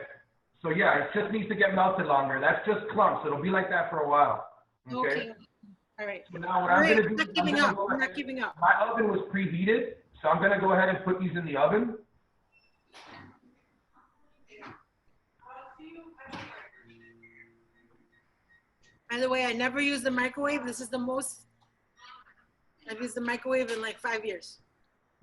So yeah, it just needs to get melted longer. That's just clumps. It'll be like that for a while. Okay. All right. So now what I'm gonna do? I'm not giving up. I'm not giving up. My oven was preheated, so I'm gonna go ahead and put these in the oven. By the way, I never use the microwave. This is the most I've used the microwave in like 5 years.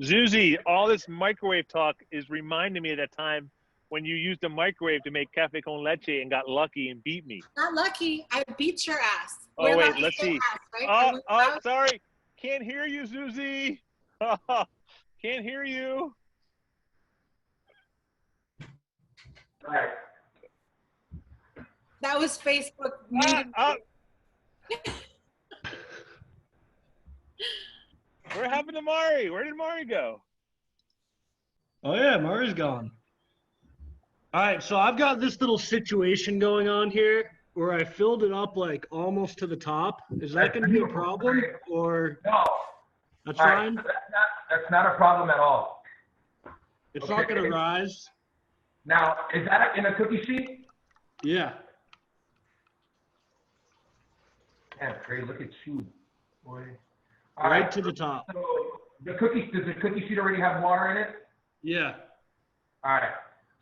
Zuzy, all this microwave talk is reminding me of that time when you used a microwave to make cafe con leche and got lucky and beat me. Not lucky. I beat your ass. Oh, wait, let's see. Ass, right? Oh, sorry. Can't hear you, Zuzy. Can't hear you. All right. That was Facebook. What happened to Mari? Where did Mari go? Oh yeah, Mari's gone. All right, so I've got this little situation going on here where I filled it up like almost to the top. Is that going to be a problem or? No. That's fine. Right, so that's not a problem at all. It's not going to rise. Now, is that in a cookie sheet? Yeah. Yeah, Cray, look at you, boy. All right to the top. So does the cookie sheet already have water in it? Yeah. All right.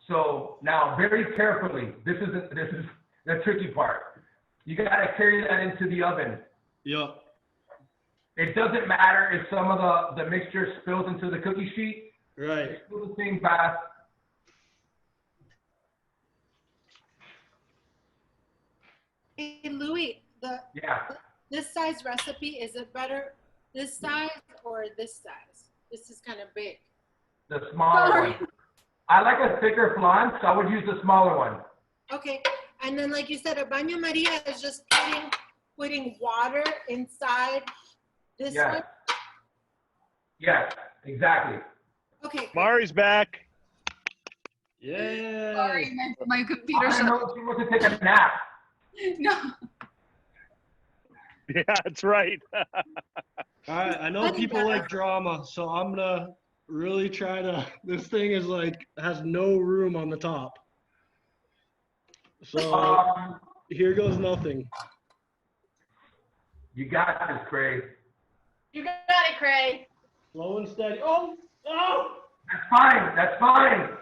So now, very carefully, this is the tricky part. You got to carry that into the oven. Yep. It doesn't matter if some of the mixture spills into the cookie sheet. Right. It's still the same bath. Hey, Louie, this size recipe, is it better this size or this size? This is kind of big. The smaller one. I like a thicker flan, so I would use the smaller one. Okay, and then like you said, a baño Maria is just putting water inside this one? Yes, exactly. Okay. Mari's back. Yeah. Sorry, my computer I shut know she wants to take a nap. No. Yeah, that's right. All right, I know people like drama, so I'm gonna really try to. This thing is like has no room on the top, so here goes nothing. You got this, Cray. You got it, Cray. Slow and steady. Oh. That's fine. That's fine.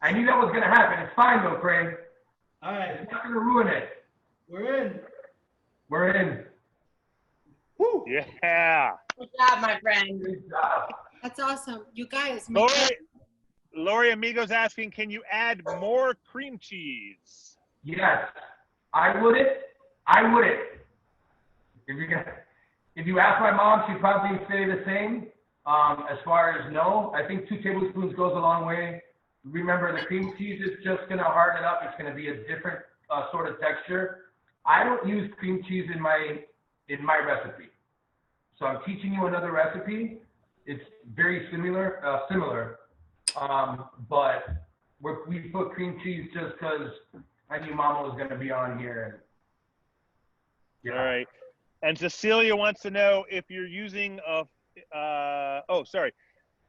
I knew that was gonna happen. It's fine though, Cray. All right, It's not gonna ruin it. we're in. We're in. Woo. Yeah. Good job, my friend. Good job. That's awesome. You guys. Lori Amigo's asking, can you add more cream cheese? Yes. I wouldn't. If you ask my mom, she'd probably say the same. As far as no, I think 2 tablespoons goes a long way. Remember, the cream cheese is just going to harden it up. It's going to be a different sort of texture. I don't use cream cheese in my recipe. So I'm teaching you another recipe. It's very similar, but we put cream cheese just because I knew Mama was going to be on here. And, All right. And Cecilia wants to know if you're using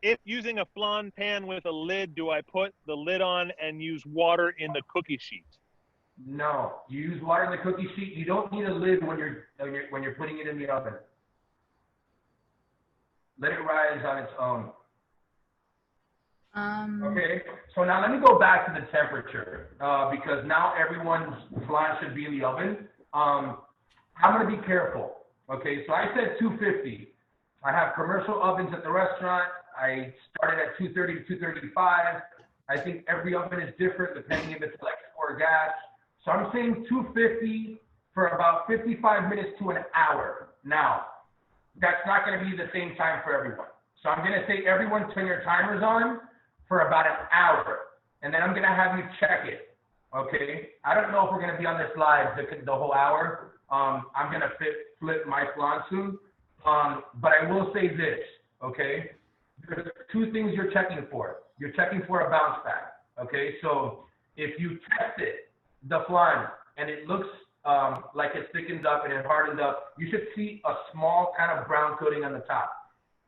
if using a flan pan with a lid, do I put the lid on and use water in the cookie sheet? No, you use water in the cookie sheet. You don't need a lid when you're putting it in the oven. Let it rise on its own. Okay, so now let me go back to the temperature because now everyone's flan should be in the oven. I'm going to be careful. Okay, so I said 250. I have commercial ovens at the restaurant. I started at 230 to 235. I think every oven is different depending if it's electric or gas. So I'm saying 250 for about 55 minutes to an hour. Now, that's not going to be the same time for everyone. So I'm going to say everyone turn your timers on for about an hour. And then I'm going to have you check it. Okay? I don't know if we're going to be on this live the whole hour. I'm going to flip my flan soon. But I will say this, okay? There's two things you're checking for. You're checking for a bounce back, okay? So if you test it, the flan, and it looks like it thickens up and it hardens up, you should see a small kind of brown coating on the top.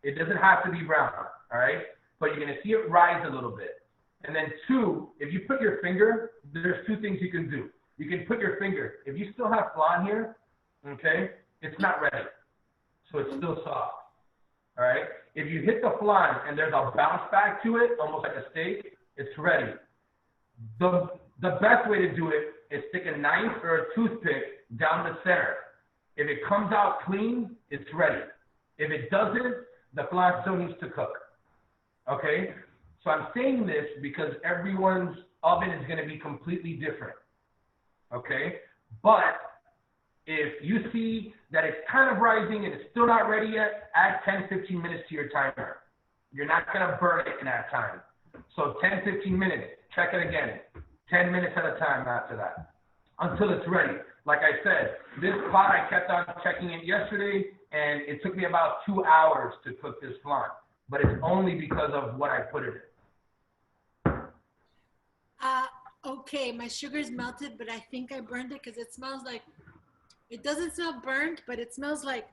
It doesn't have to be brown, all right? But you're gonna see it rise a little bit. And then two, if you put your finger, there's two things you can do. You can put your finger. If you still have flan here, okay, it's not ready. So it's still soft, all right? If you hit the flan and there's a bounce back to it, almost like a steak, it's ready. The best way to do it is stick a knife or a toothpick down the center. If it comes out clean, it's ready. If it doesn't, the flan still needs to cook, okay? So I'm saying this because everyone's oven is gonna be completely different, okay? But if you see that it's kind of rising and it's still not ready yet, add 10, 15 minutes to your timer. You're not gonna burn it in that time. So 10, 15 minutes, check it again. 10 minutes at a time after that, until it's ready. Like I said, this pot, I kept on checking it yesterday, and it took me about 2 hours to cook this flan. But it's only because of what I put it in. Okay, my sugar's melted, but I think I burned it because it smells like, it doesn't smell burnt, but it smells like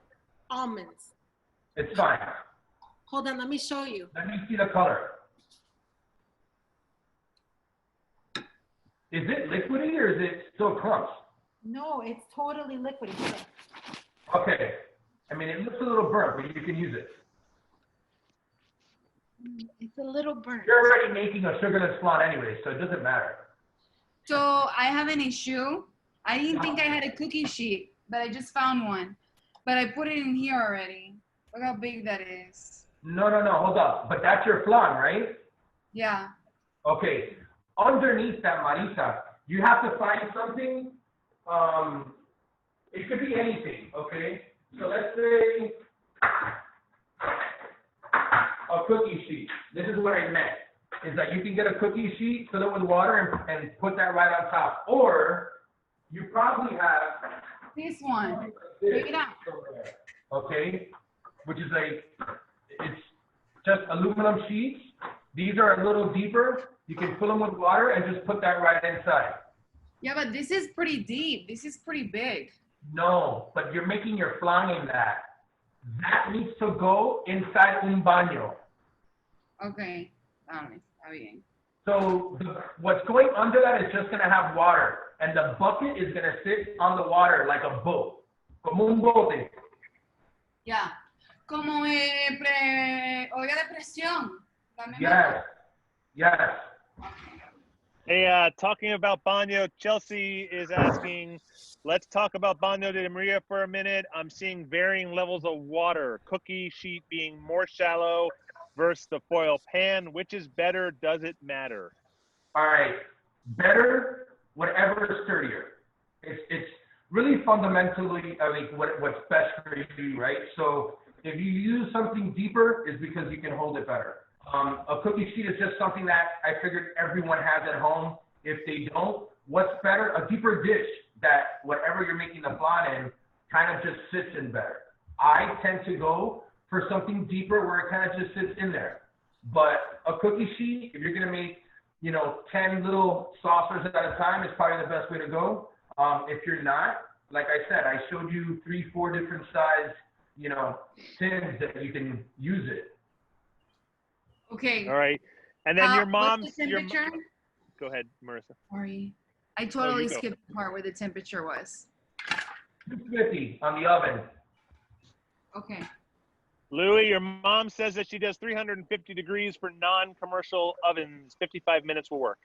almonds. It's fine. Hold on, let me show you. Let me see the color. Is it liquidy or is it still clumps? No, it's totally liquidy. Okay. I mean, it looks a little burnt, but you can use it. It's a little burnt. You're already making a sugarless flan anyway, so it doesn't matter. So I have an issue. I didn't think I had a cookie sheet, but I just found one. But I put it in here already. Look how big that is. No, hold up. But that's your flan, right? Yeah. Okay. Underneath that, Marissa, you have to find something. It could be anything, okay? So let's say a cookie sheet. This is what I meant, is that you can get a cookie sheet, fill it with water, and put that right on top. Or you probably have This one. this, Take it out. okay? Which is it's just aluminum sheets. These are a little deeper. You can fill them with water and just put that right inside. Yeah, but this is pretty deep. This is pretty big. No, but you're making your flan in that. That needs to go inside un baño. Okay. Está bien. So what's going under that is just going to have water. And the bucket is going to sit on the water like a boat. Como un bote. Yeah. Como olla de presión. Yes. Yes. Hey, talking about baño, Chelsea is asking, let's talk about baño de Maria for a minute. I'm seeing varying levels of water, cookie sheet being more shallow versus the foil pan. Which is better? Does it matter? All right. Better, whatever is sturdier. It's really fundamentally, I mean, what's best for you, right? So if you use something deeper, it's because you can hold it better. A cookie sheet is just something that I figured everyone has at home. If they don't, what's better? A deeper dish that whatever you're making the flan in kind of just sits in better. I tend to go for something deeper where it kind of just sits in there. But a cookie sheet, if you're going to make, 10 little saucers at a time, is probably the best way to go. If you're not, like I said, I showed you 3-4 different size, tins that you can use it. Okay. All right. And then your mom's... What's the temperature? Go ahead, Marissa. Sorry. I totally you go. skipped the part where the temperature was. 250 on the oven. Okay. Louie, your mom says that she does 350 degrees for non-commercial ovens. 55 minutes will work.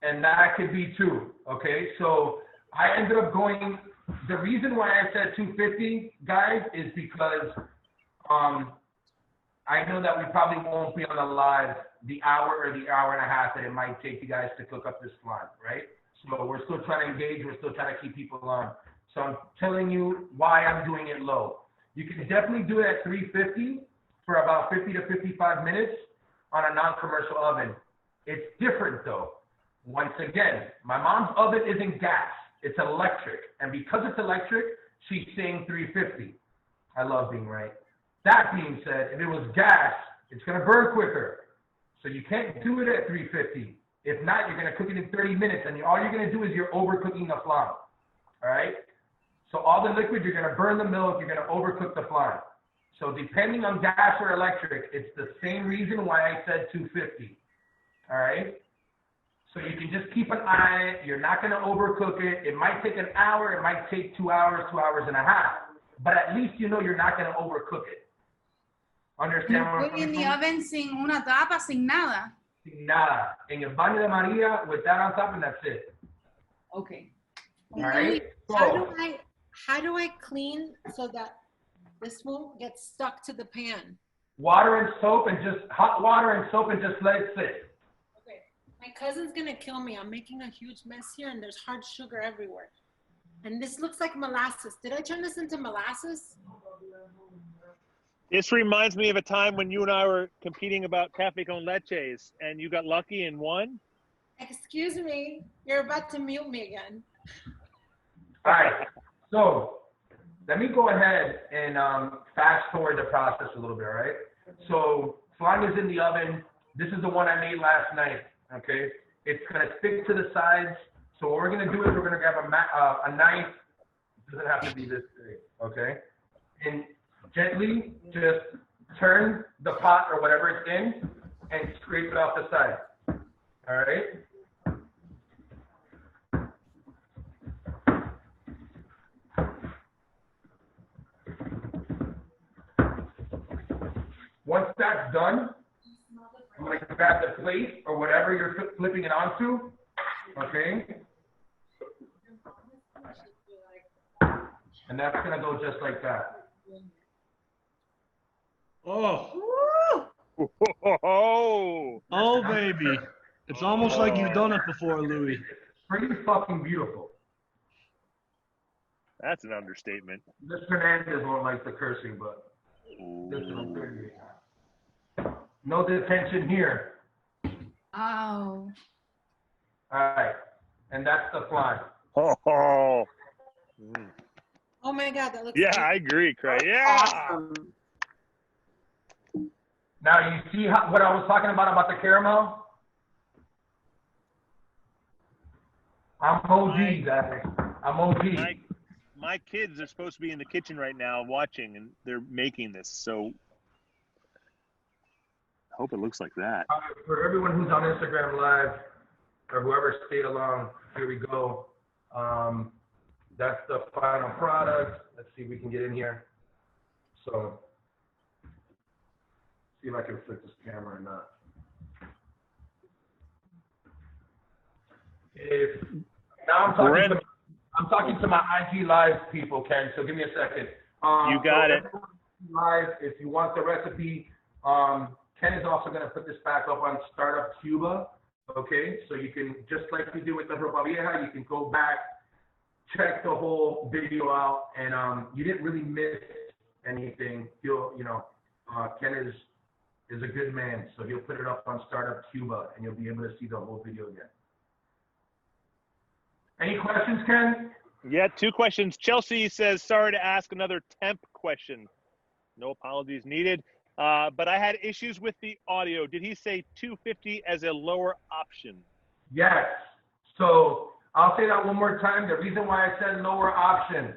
And that could be too, okay? So I ended up going, the reason why I said 250, guys, is because I know that we probably won't be on the live the hour or the hour and a half that it might take you guys to cook up this flan, right? So we're still trying to engage, we're still trying to keep people on. So I'm telling you why I'm doing it low. You can definitely do it at 350 for about 50 to 55 minutes on a non-commercial oven. It's different though. Once again, my mom's oven isn't gas, it's electric. And because it's electric, she's saying 350. I love being right. That being said, if it was gas, it's going to burn quicker. So you can't do it at 350. If not, you're going to cook it in 30 minutes, and all you're going to do is you're overcooking the flan. All right? So all the liquid, you're going to burn the milk, you're going to overcook the flan. So depending on gas or electric, it's the same reason why I said 250. All right? So you can just keep an eye on it. You're not going to overcook it. It might take an hour. It might take 2 hours, 2 hours and a half. But at least you know you're not going to overcook it. Understand what I'm saying? In the oven sin una tapa, sin nada. Sin nada. In your baño de Maria with that on top, and that's it. Okay. All right? How do I clean so that this won't get stuck to the pan? Water and soap, and just hot water and soap, and just let it sit. Okay. My cousin's gonna kill me. I'm making a huge mess here, and there's hard sugar everywhere. And this looks like molasses. Did I turn this into molasses? This reminds me of a time when you and I were competing about cafe con leches, and you got lucky and won. Excuse me. You're about to mute me again. All right. So let me go ahead and fast forward the process a little bit, all right? So flan is in the oven. This is the one I made last night, okay? It's going to stick to the sides. So what we're going to do is we're going to grab a knife. It doesn't have to be this big, okay? And gently just turn the pot or whatever it's in and scrape it off the side, all right? Once that's done, I'm going to grab the plate or whatever you're flipping it onto, okay? And that's going to go just like that. Oh. Oh, baby. It's almost like you've done it before, Louie. Pretty fucking beautiful. That's an understatement. This Hernandez won't like the cursing, but this one's pretty. No detention here. Oh. All right. And that's the flan. Oh. Oh my God, that looks Yeah, good. I agree, Cray. Yeah. Awesome. Now you see what I was talking about the caramel? I'm OG, guys. I'm OG. My kids are supposed to be in the kitchen right now watching, and they're making this. So I hope it looks like that. For everyone who's on Instagram Live, or whoever stayed along, here we go. That's the final product. Let's see if we can get in here. So, see if I can flip this camera or not. Now I'm talking to my IG Live people, Ken. So give me a second. You got it. Live, if you want the recipe, Ken is also going to put this back up on Startup Cuba. Okay, so you can, just like we do with the ropa vieja, you can go back, check the whole video out, and you didn't really miss anything. Ken is a good man, so he'll put it up on Startup Cuba, and you'll be able to see the whole video again. Any questions, Ken? Yeah, 2 questions. Chelsea says, sorry to ask another temp question. No apologies needed. But I had issues with the audio. Did he say 250 as a lower option? Yes. So I'll say that one more time. The reason why I said lower option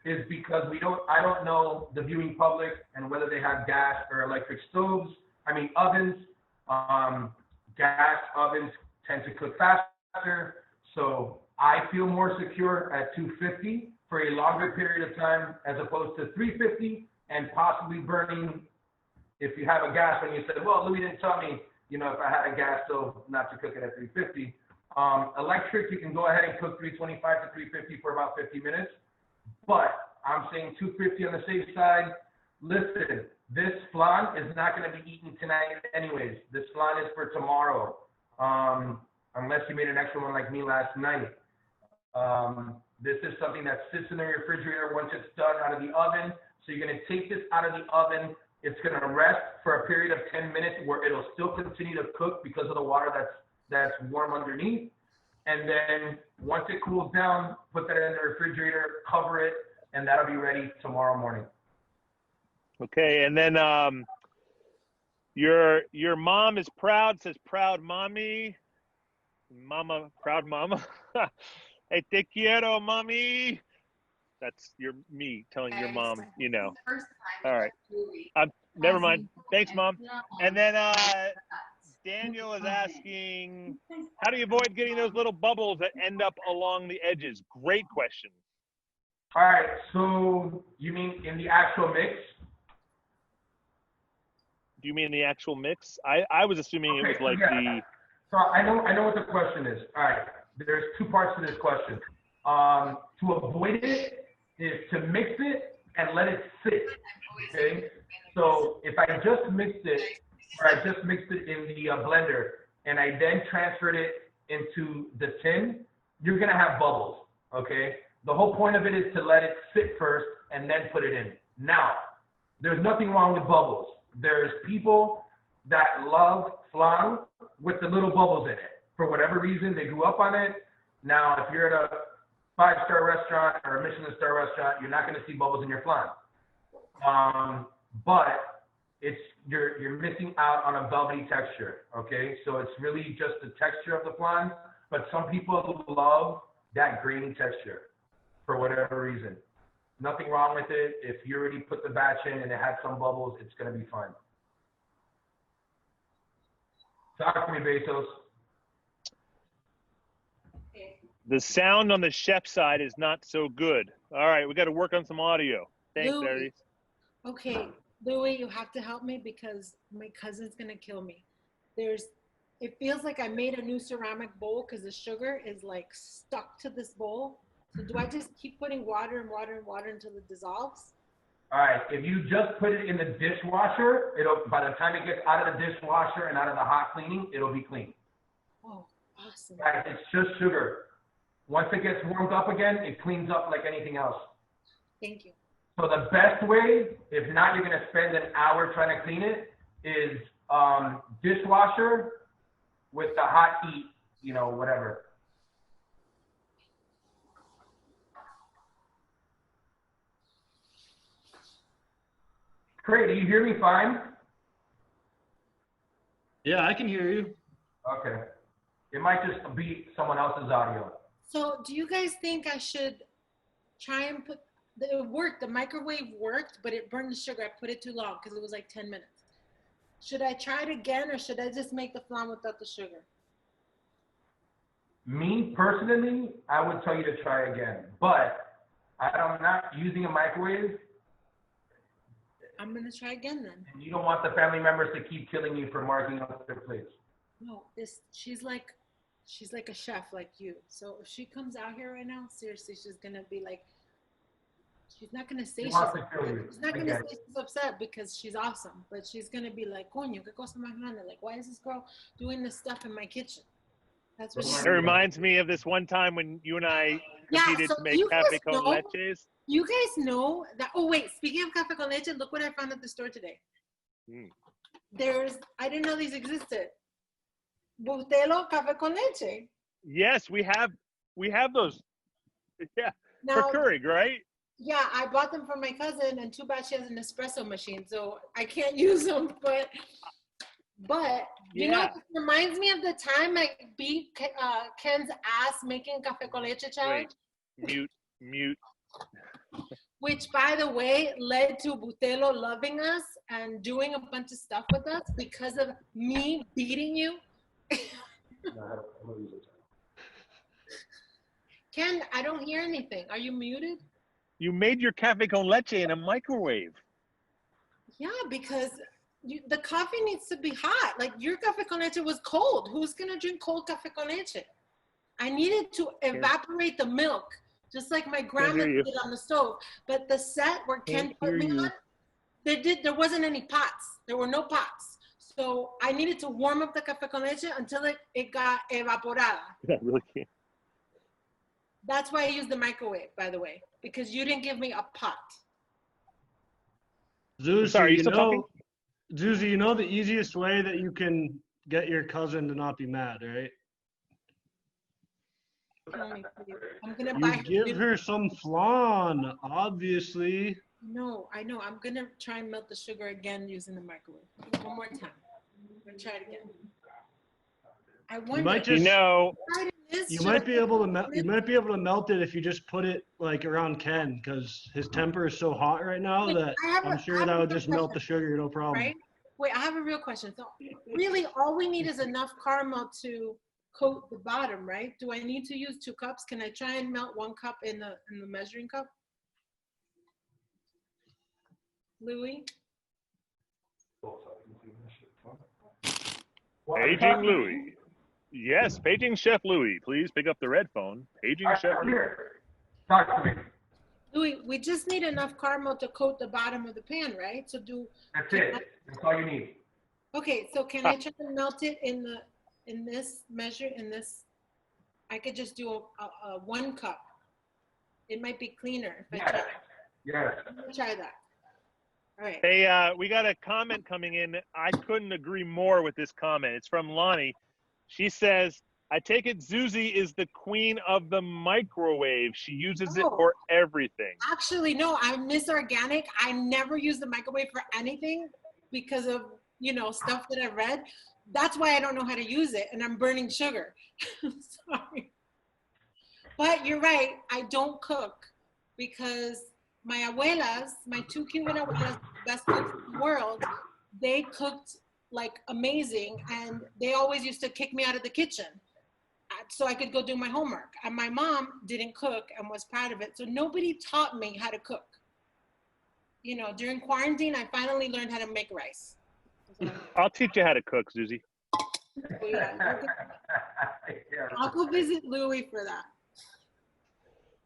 is because I don't know the viewing public and whether they have gas or electric stoves. Ovens. Gas ovens tend to cook faster. So I feel more secure at 250 for a longer period of time as opposed to 350 and possibly burning. If you have a gas one, you said, well, Louie didn't tell me, if I had a gas stove, not to cook it at 350. Electric, you can go ahead and cook 325 to 350 for about 50 minutes. But I'm saying 250 on the safe side. Listen, this flan is not going to be eaten tonight anyways. This flan is for tomorrow, unless you made an extra one like me last night. This is something that sits in the refrigerator once it's done out of the oven. So you're going to take this out of the oven. It's going to rest for a period of 10 minutes where it'll still continue to cook because of the water that's warm underneath. And then once it cools down, put that in the refrigerator, cover it, and that'll be ready tomorrow morning. Okay, and then your mom is proud, says proud mommy. Mama, proud mama. Hey, te quiero, mommy. That's me telling your mom, you know. All right. Never mind. Thanks, Mom. And then Daniel is asking, how do you avoid getting those little bubbles that end up along the edges? Great question. All right, so you mean in the actual mix? Do you mean the actual mix? I was assuming it was like the... So I know what the question is. All right, there's two parts to this question. To avoid it is to mix it and let it sit, okay? So if I just mixed it, or I just mixed it in the blender, and I then transferred it into the tin, you're gonna have bubbles, okay? The whole point of it is to let it sit first and then put it in. Now, there's nothing wrong with bubbles. There's people that love flan with the little bubbles in it. For whatever reason, they grew up on it. Now, if you're at a 5-star restaurant or a Michelin star restaurant, you're not gonna see bubbles in your flan. But you're missing out on a velvety texture, okay? So it's really just the texture of the flan, but some people love that grainy texture for whatever reason. Nothing wrong with it. If you already put the batch in and it had some bubbles, it's gonna be fine. Talk to me, Bezos. The sound on the chef side is not so good. All right, we got to work on some audio. Thanks, Aries. Okay, Louie, you have to help me because my cousin's gonna kill me. It feels like I made a new ceramic bowl because the sugar is like stuck to this bowl. So do I just keep putting water and water and water until it dissolves? All right, if you just put it in the dishwasher, by the time it gets out of the dishwasher and out of the hot cleaning, it'll be clean. Oh, awesome. Right, it's just sugar. Once it gets warmed up again, it cleans up like anything else. Thank you. So the best way, if not you're gonna spend an hour trying to clean it, is dishwasher with the hot heat, you know, whatever. Cray, do you hear me fine? Yeah, I can hear you. Okay. It might just be someone else's audio. So do you guys think I should try and put, it worked, the microwave worked, but it burned the sugar. I put it too long because it was like 10 minutes. Should I try it again or should I just make the flan without the sugar? Me, personally, I would tell you to try again. But I'm not using a microwave. I'm going to try again then. And you don't want the family members to keep killing you for marking up their plates. No, she's like a chef like you. So if she comes out here right now, seriously, she's going to be like, she's not going to say she's upset because she's awesome. But she's going to be like, coño, qué cosa más grande. Like, why is this girl doing this stuff in my kitchen? That's what It reminds me of this one time when you and I competed to make cafe con leches. You guys know that, oh wait, speaking of cafe con leche, look what I found at the store today. I didn't know these existed. Bustelo cafe con leche. Yes, we have those. Yeah, now, for Keurig, right? Yeah, I bought them for my cousin, and too bad she has an espresso machine, so I can't use them. But you know, it reminds me of the time I beat Ken's ass making cafe con leche challenge. Wait, mute. Which, by the way, led to Bustelo loving us and doing a bunch of stuff with us because of me beating you. Ken, I don't hear anything. Are you muted? You made your cafe con leche in a microwave. Yeah, because the coffee needs to be hot. Like your cafe con leche was cold. Who's gonna drink cold cafe con leche? I needed to evaporate the milk, just like my grandma did on the stove. But the set where Ken put me on, there wasn't any pots. There were no pots. So I needed to warm up the cafe con leche until it got evaporada. Yeah, really can't. That's why I used the microwave, by the way, because you didn't give me a pot. Zuzy, sorry, you still talking? Zuzy, you know the easiest way that you can get your cousin to not be mad, right? I'm gonna buy give her some flan, obviously. No, I know. I'm gonna try and melt the sugar again using the microwave. One more time. I'm gonna try it again. I wonder. You might You just, know, you might be able to melt. You might be able to melt it if you just put it like around Ken, because his temper is so hot right now that I'm sure that would just melt the sugar, no problem. Right? Wait, I have a real question. So really, all we need is enough caramel to coat the bottom, right? Do I need to use 2 cups? Can I try and melt 1 cup in the measuring cup? Louie? paging Louie. Yes, paging Chef Louie. Please pick up the red phone. Paging Chef Louie. Talk to me. Louie, we just need enough caramel to coat the bottom of the pan, right? So That's it. That's all you need. Okay, so can I try to melt it in this measure, I could just do a 1 cup. It might be cleaner if I try. Yes. I'm gonna try that. All right. Hey, we got a comment coming in. I couldn't agree more with this comment. It's from Lonnie. She says, I take it Zuzy is the queen of the microwave. She uses it for everything. Actually, no, I'm Miss Organic. I never use the microwave for anything because of, stuff that I've read. That's why I don't know how to use it, and I'm burning sugar. Sorry. But you're right, I don't cook because my abuelas, my 2 Cuban abuelas, best cooks in the world, they cooked like amazing, and they always used to kick me out of the kitchen so I could go do my homework. And my mom didn't cook and was proud of it. So nobody taught me how to cook. During quarantine, I finally learned how to make rice. I'll teach you how to cook, Zuzy. So yeah, I'll go visit Louie for that.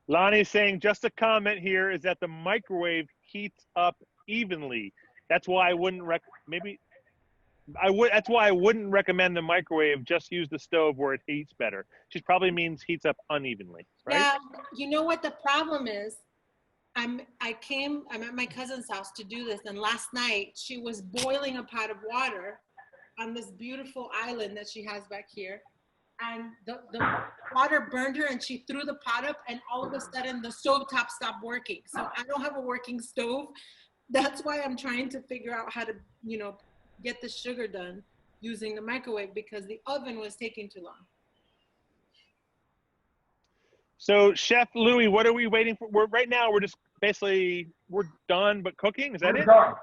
Lonnie's saying, just a comment here is that the microwave heats up evenly. That's why I wouldn't that's why I wouldn't recommend the microwave. Just use the stove where it heats better. She probably means heats up unevenly, right? Yeah, you know what the problem is? I'm at my cousin's house to do this, and last night she was boiling a pot of water on this beautiful island that she has back here, and the water burned her, and she threw the pot up, and all of a sudden the stovetop stopped working. So I don't have a working stove. That's why I'm trying to figure out how to, get the sugar done using the microwave, because the oven was taking too long. So Chef Louie, what are we waiting for? Right now we're just basically, we're done but cooking. Is that it? We're done.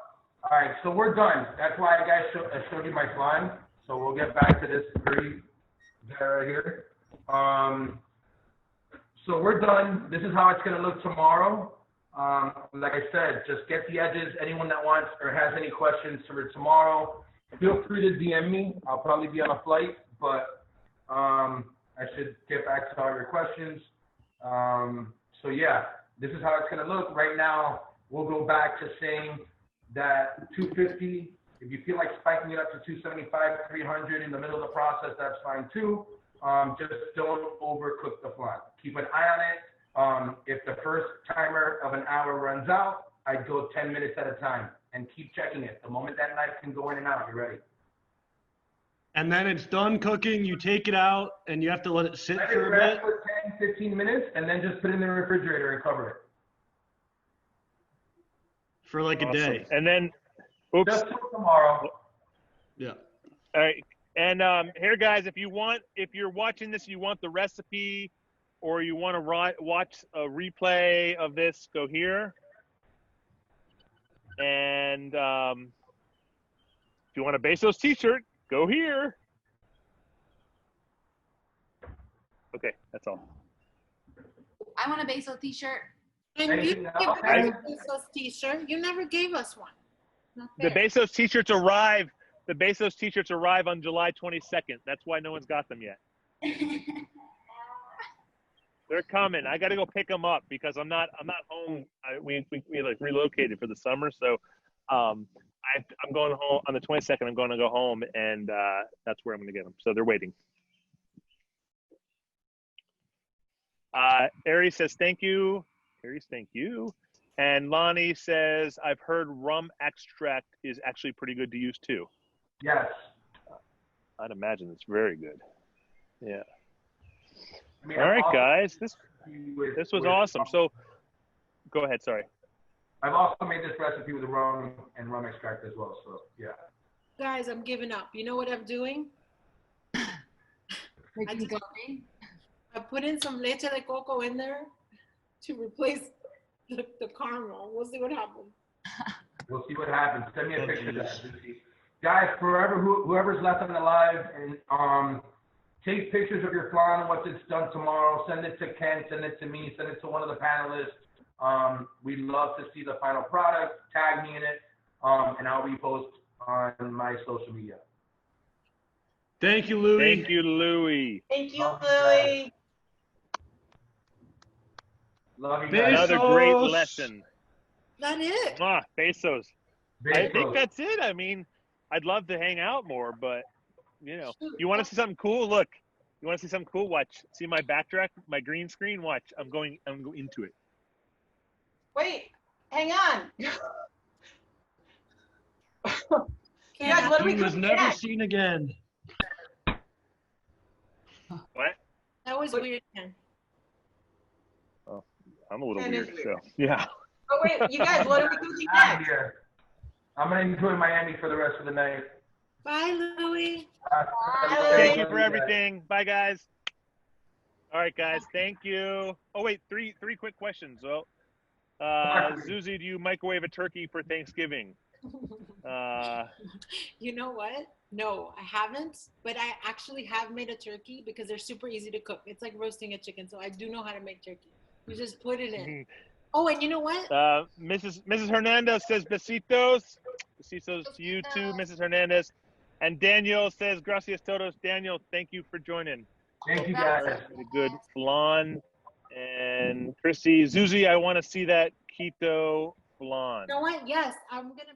All right, so we're done. That's why I showed you my slime. So we'll get back to this pretty guy right here. So we're done. This is how it's gonna look tomorrow. Like I said, just get the edges. Anyone that wants or has any questions for tomorrow, feel free to DM me. I'll probably be on a flight, but I should get back to all your questions. So yeah, this is how it's gonna look. Right now, we'll go back to saying that 250. If you feel like spiking it up to 275, 300 in the middle of the process, that's fine too. Just don't overcook the flan. Keep an eye on it. If the first timer of an hour runs out, I'd go 10 minutes at a time and keep checking it. The moment that knife can go in and out, you're ready. And then it's done cooking, you take it out, and you have to let it sit for a bit. For 10, 15 minutes, and then just put it in the refrigerator and cover it. For like a day. And then, oops. Just till tomorrow. Yeah. All right. And here, guys, if you're watching this, you want the recipe, or you want to watch a replay of this, go here. And if you want a Bezos t-shirt, go here. Okay, that's all. I want a Bezos t-shirt. And you gave us a Bezos t-shirt. You never gave us one. The Bezos t-shirts arrive. The Bezos t-shirts arrive on July 22nd. That's why no one's got them yet. They're coming. I got to go pick them up because I'm not home. We like relocated for the summer, so I'm going home on the 22nd. I'm going to go home, and that's where I'm going to get them. So they're waiting. Aries says thank you. Aries, thank you. And Lonnie says I've heard rum extract is actually pretty good to use too. Yes. I'd imagine it's very good. Yeah. I mean, all right, guys. This was awesome. So, go ahead. Sorry. I've also made this recipe with rum and rum extract as well. So yeah. Guys, I'm giving up. You know what I'm doing? Making coffee? I put in some leche de coco in there to replace the caramel. We'll see what happens. We'll see what happens. Send me a picture of that, Zuzy. Guys, whoever's left on the live, and take pictures of your flan once it's done tomorrow. Send it to Ken, send it to me, send it to one of the panelists. We'd love to see the final product. Tag me in it, and I'll repost on my social media. Thank you, Louie. Thank you, Louie. Thank you, Louie. Love you guys. Another great lesson. That it? Pesos. I Besos. think that's it. I mean, I'd love to hang out more, but you know, you want to see something cool? Look, you want to see something cool? Watch. See my backtrack, my green screen. Watch. I'm going into it. Wait, hang on. Guys, what are we He was cooking never next? seen again. What? That was weird, Ken. Oh, I'm a little Ken is weird. So weird. yeah. Oh wait, you guys, what are we cooking Out of next? here. I'm gonna enjoy Miami for the rest of the night. Bye, Louie. Thank you for everything. Bye, guys. All right, guys. Thank you. Oh wait, three quick questions. So, Zuzy, do you microwave a turkey for Thanksgiving? You know what? No, I haven't, but I actually have made a turkey because they're super easy to cook. It's like roasting a chicken, so I do know how to make turkey. You just put it in. Oh, and you know what? Mrs. Hernandez says besitos. Besitos to you too, Mrs. Hernandez. And Daniel says gracias todos. Daniel, thank you for joining. Thank you guys. A good flan. And Chrissy, Zuzy, I want to see that keto flan. You know what? Yes, I'm gonna.